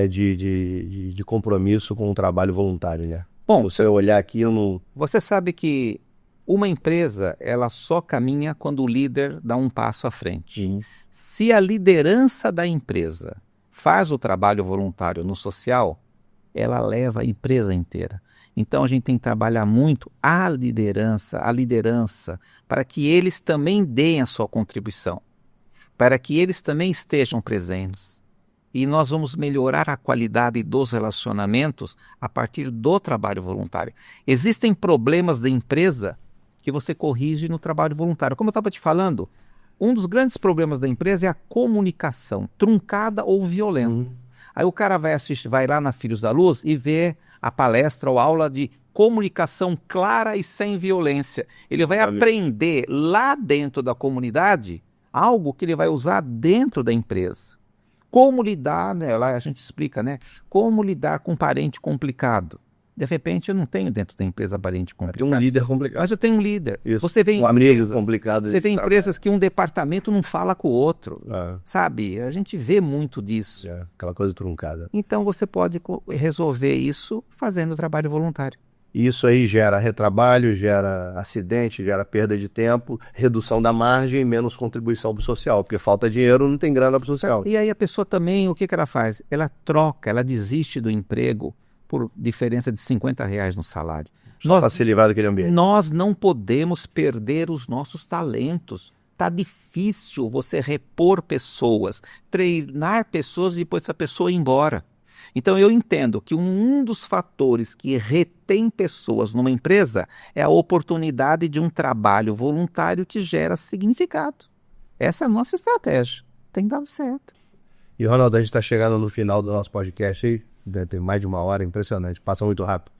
de compromisso com o trabalho voluntário, né? Bom, se eu olhar aqui, eu não... Você sabe que uma empresa, ela só caminha quando o líder dá um passo à frente. Se a liderança da empresa faz o trabalho voluntário no social, ela leva a empresa inteira. Então a gente tem que trabalhar muito a liderança, para que eles também deem a sua contribuição, para que eles também estejam presentes. E nós vamos melhorar a qualidade dos relacionamentos a partir do trabalho voluntário. Existem problemas da empresa que você corrige no trabalho voluntário. Como eu estava te falando, um dos grandes problemas da empresa é a comunicação, truncada ou violenta. Aí o cara vai lá na Filhos da Luz e vê a palestra ou aula de comunicação clara e sem violência. Ele vai aprender lá dentro da comunidade algo que ele vai usar dentro da empresa. Como lidar, né? Lá a gente explica, né? Como lidar com um parente complicado. De repente eu não tenho dentro da empresa parente complicado. Tem um líder complicado. Mas eu tenho um líder. Isso. Você vê empresas complicado. Você vê empresas que um departamento não fala com o outro. Sabe? A gente vê muito disso. Aquela coisa truncada. Então você pode resolver isso fazendo trabalho voluntário. E isso aí gera retrabalho, gera acidente, gera perda de tempo, redução da margem e menos contribuição para o social. Porque falta dinheiro, não tem grana para o social. E aí a pessoa também, o que ela faz? Ela troca, ela desiste do emprego por diferença de R$50 no salário. Para se livrar daquele ambiente. Nós não podemos perder os nossos talentos. Está difícil você repor pessoas, treinar pessoas e depois essa pessoa ir embora. Então eu entendo que um dos fatores que retém pessoas numa empresa é a oportunidade de um trabalho voluntário que gera significado. Essa é a nossa estratégia. Tem dado certo. E Ronaldo, a gente está chegando no final do nosso podcast aí. Tem mais de 1 hora, impressionante, passa muito rápido.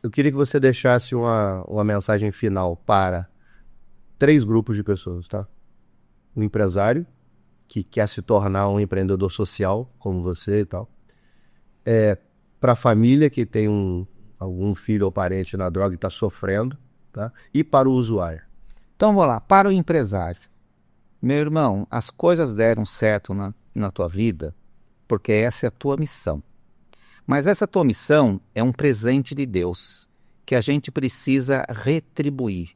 Eu queria que você deixasse uma mensagem final para 3 grupos de pessoas, tá? Um empresário que quer se tornar um empreendedor social, como você e tal. Para a família que tem algum filho ou parente na droga e está sofrendo, tá? E para o usuário. Então vamos lá, para o empresário. Meu irmão, as coisas deram certo na tua vida porque essa é a tua missão. Mas essa tua missão é um presente de Deus que a gente precisa retribuir.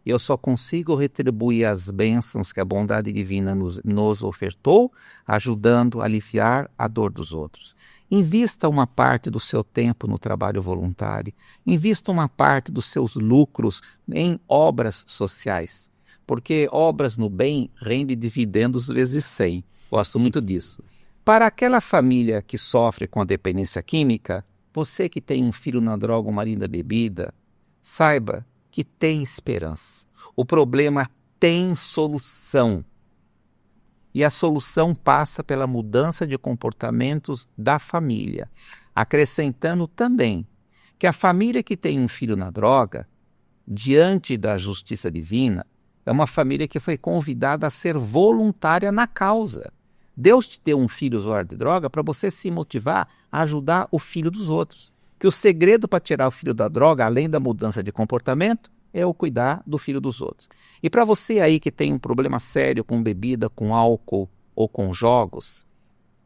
E eu só consigo retribuir as bênçãos que a bondade divina nos ofertou, ajudando a aliviar a dor dos outros. Invista uma parte do seu tempo no trabalho voluntário. Invista uma parte dos seus lucros em obras sociais. Porque obras no bem rendem dividendos vezes 100. Gosto muito disso. Para aquela família que sofre com a dependência química, você que tem um filho na droga ou marido da bebida, saiba que tem esperança. O problema tem solução. E a solução passa pela mudança de comportamentos da família. Acrescentando também que a família que tem um filho na droga, diante da justiça divina, é uma família que foi convidada a ser voluntária na causa. Deus te deu um filho usuário de droga para você se motivar a ajudar o filho dos outros. Que o segredo para tirar o filho da droga, além da mudança de comportamento, é eu cuidar do filho dos outros. E para você aí que tem um problema sério com bebida, com álcool ou com jogos,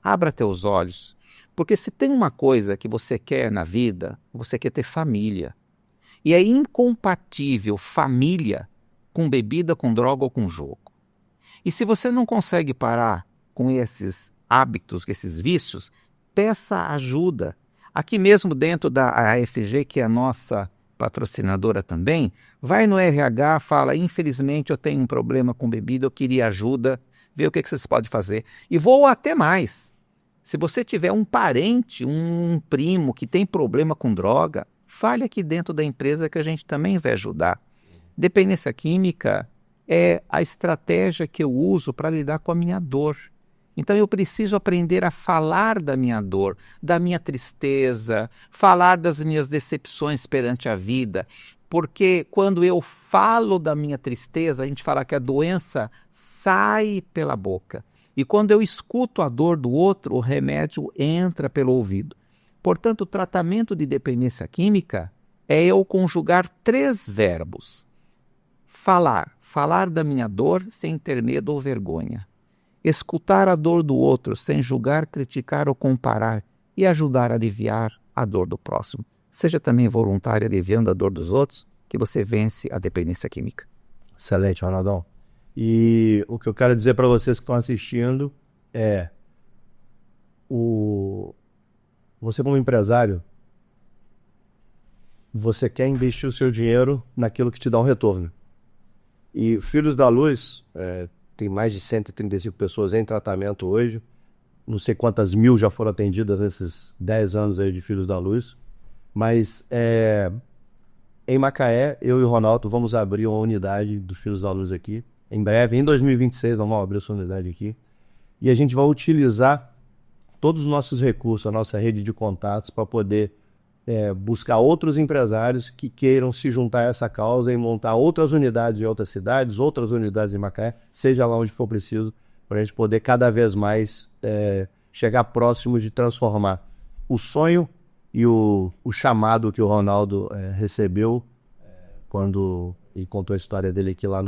abra teus olhos. Porque se tem uma coisa que você quer na vida, você quer ter família. E é incompatível família com bebida, com droga ou com jogo. E se você não consegue parar com esses hábitos, com esses vícios, peça ajuda. Aqui mesmo dentro da AFG, que é a nossa patrocinadora também, vai no RH, fala, infelizmente eu tenho um problema com bebida, eu queria ajuda, vê o que vocês podem fazer. E vou até mais. Se você tiver um parente, um primo que tem problema com droga, fale aqui dentro da empresa que a gente também vai ajudar. Dependência química é a estratégia que eu uso para lidar com a minha dor. Então eu preciso aprender a falar da minha dor, da minha tristeza, falar das minhas decepções perante a vida. Porque quando eu falo da minha tristeza, a gente fala que a doença sai pela boca. E quando eu escuto a dor do outro, o remédio entra pelo ouvido. Portanto, o tratamento de dependência química é eu conjugar 3 verbos. Falar da minha dor sem ter medo ou vergonha. Escutar a dor do outro sem julgar, criticar ou comparar e ajudar a aliviar a dor do próximo. Seja também voluntário aliviando a dor dos outros, que você vence a dependência química. Excelente, Ronaldão. E o que eu quero dizer para vocês que estão assistindo é você como empresário, você quer investir o seu dinheiro naquilo que te dá um retorno. E Filhos da Luz tem mais de 135 pessoas em tratamento hoje. Não sei quantas mil já foram atendidas nesses 10 anos aí de Filhos da Luz. Mas em Macaé, eu e o Ronaldo vamos abrir uma unidade do Filhos da Luz aqui. Em breve, em 2026, vamos abrir essa unidade aqui. E a gente vai utilizar todos os nossos recursos, a nossa rede de contatos, para poder buscar outros empresários que queiram se juntar a essa causa e montar outras unidades em outras cidades, outras unidades em Macaé, seja lá onde for preciso, para a gente poder cada vez mais chegar próximo de transformar o sonho e o chamado que o Ronaldo recebeu quando ele contou a história dele aqui lá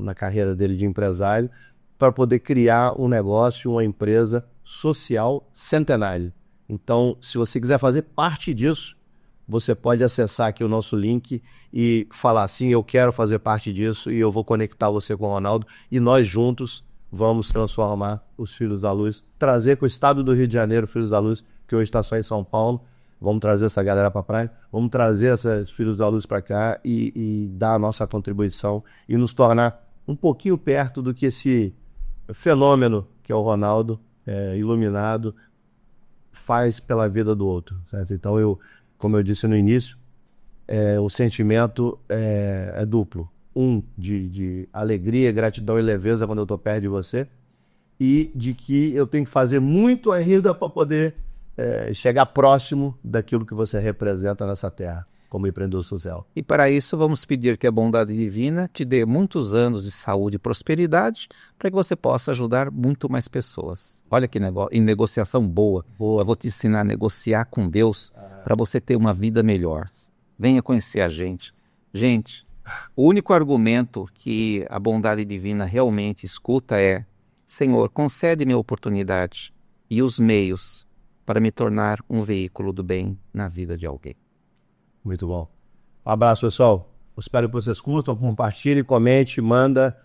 na carreira dele de empresário, para poder criar um negócio, uma empresa social centenária. Então, se você quiser fazer parte disso, você pode acessar aqui o nosso link e falar assim, eu quero fazer parte disso e eu vou conectar você com o Ronaldo e nós juntos vamos transformar os Filhos da Luz, trazer para o estado do Rio de Janeiro Filhos da Luz, que hoje está só em São Paulo, vamos trazer essa galera para a praia, vamos trazer esses Filhos da Luz para cá e dar a nossa contribuição e nos tornar um pouquinho perto do que esse fenômeno que é o Ronaldo, iluminado, faz pela vida do outro, certo? Então, como eu disse no início, o sentimento é duplo. De alegria, gratidão e leveza quando eu estou perto de você, e de que eu tenho que fazer muito ainda para poder chegar próximo daquilo que você representa nessa terra, como empreendedor social. E para isso vamos pedir que a bondade divina te dê muitos anos de saúde e prosperidade para que você possa ajudar muito mais pessoas. Olha que negócio, em negociação boa. Eu vou te ensinar a negociar com Deus para você ter uma vida melhor. Venha conhecer a gente. Gente, o único argumento que a bondade divina realmente escuta é: Senhor, concede-me a oportunidade e os meios para me tornar um veículo do bem na vida de alguém. Muito bom. Um abraço, pessoal. Eu espero que vocês curtam, compartilhem, comente, manda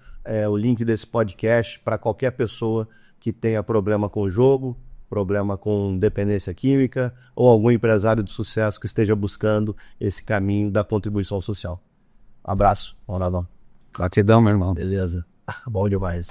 o link desse podcast para qualquer pessoa que tenha problema com o jogo, problema com dependência química ou algum empresário de sucesso que esteja buscando esse caminho da contribuição social. Um abraço, Ronaldão. Gratidão, meu irmão. Beleza. Bom demais.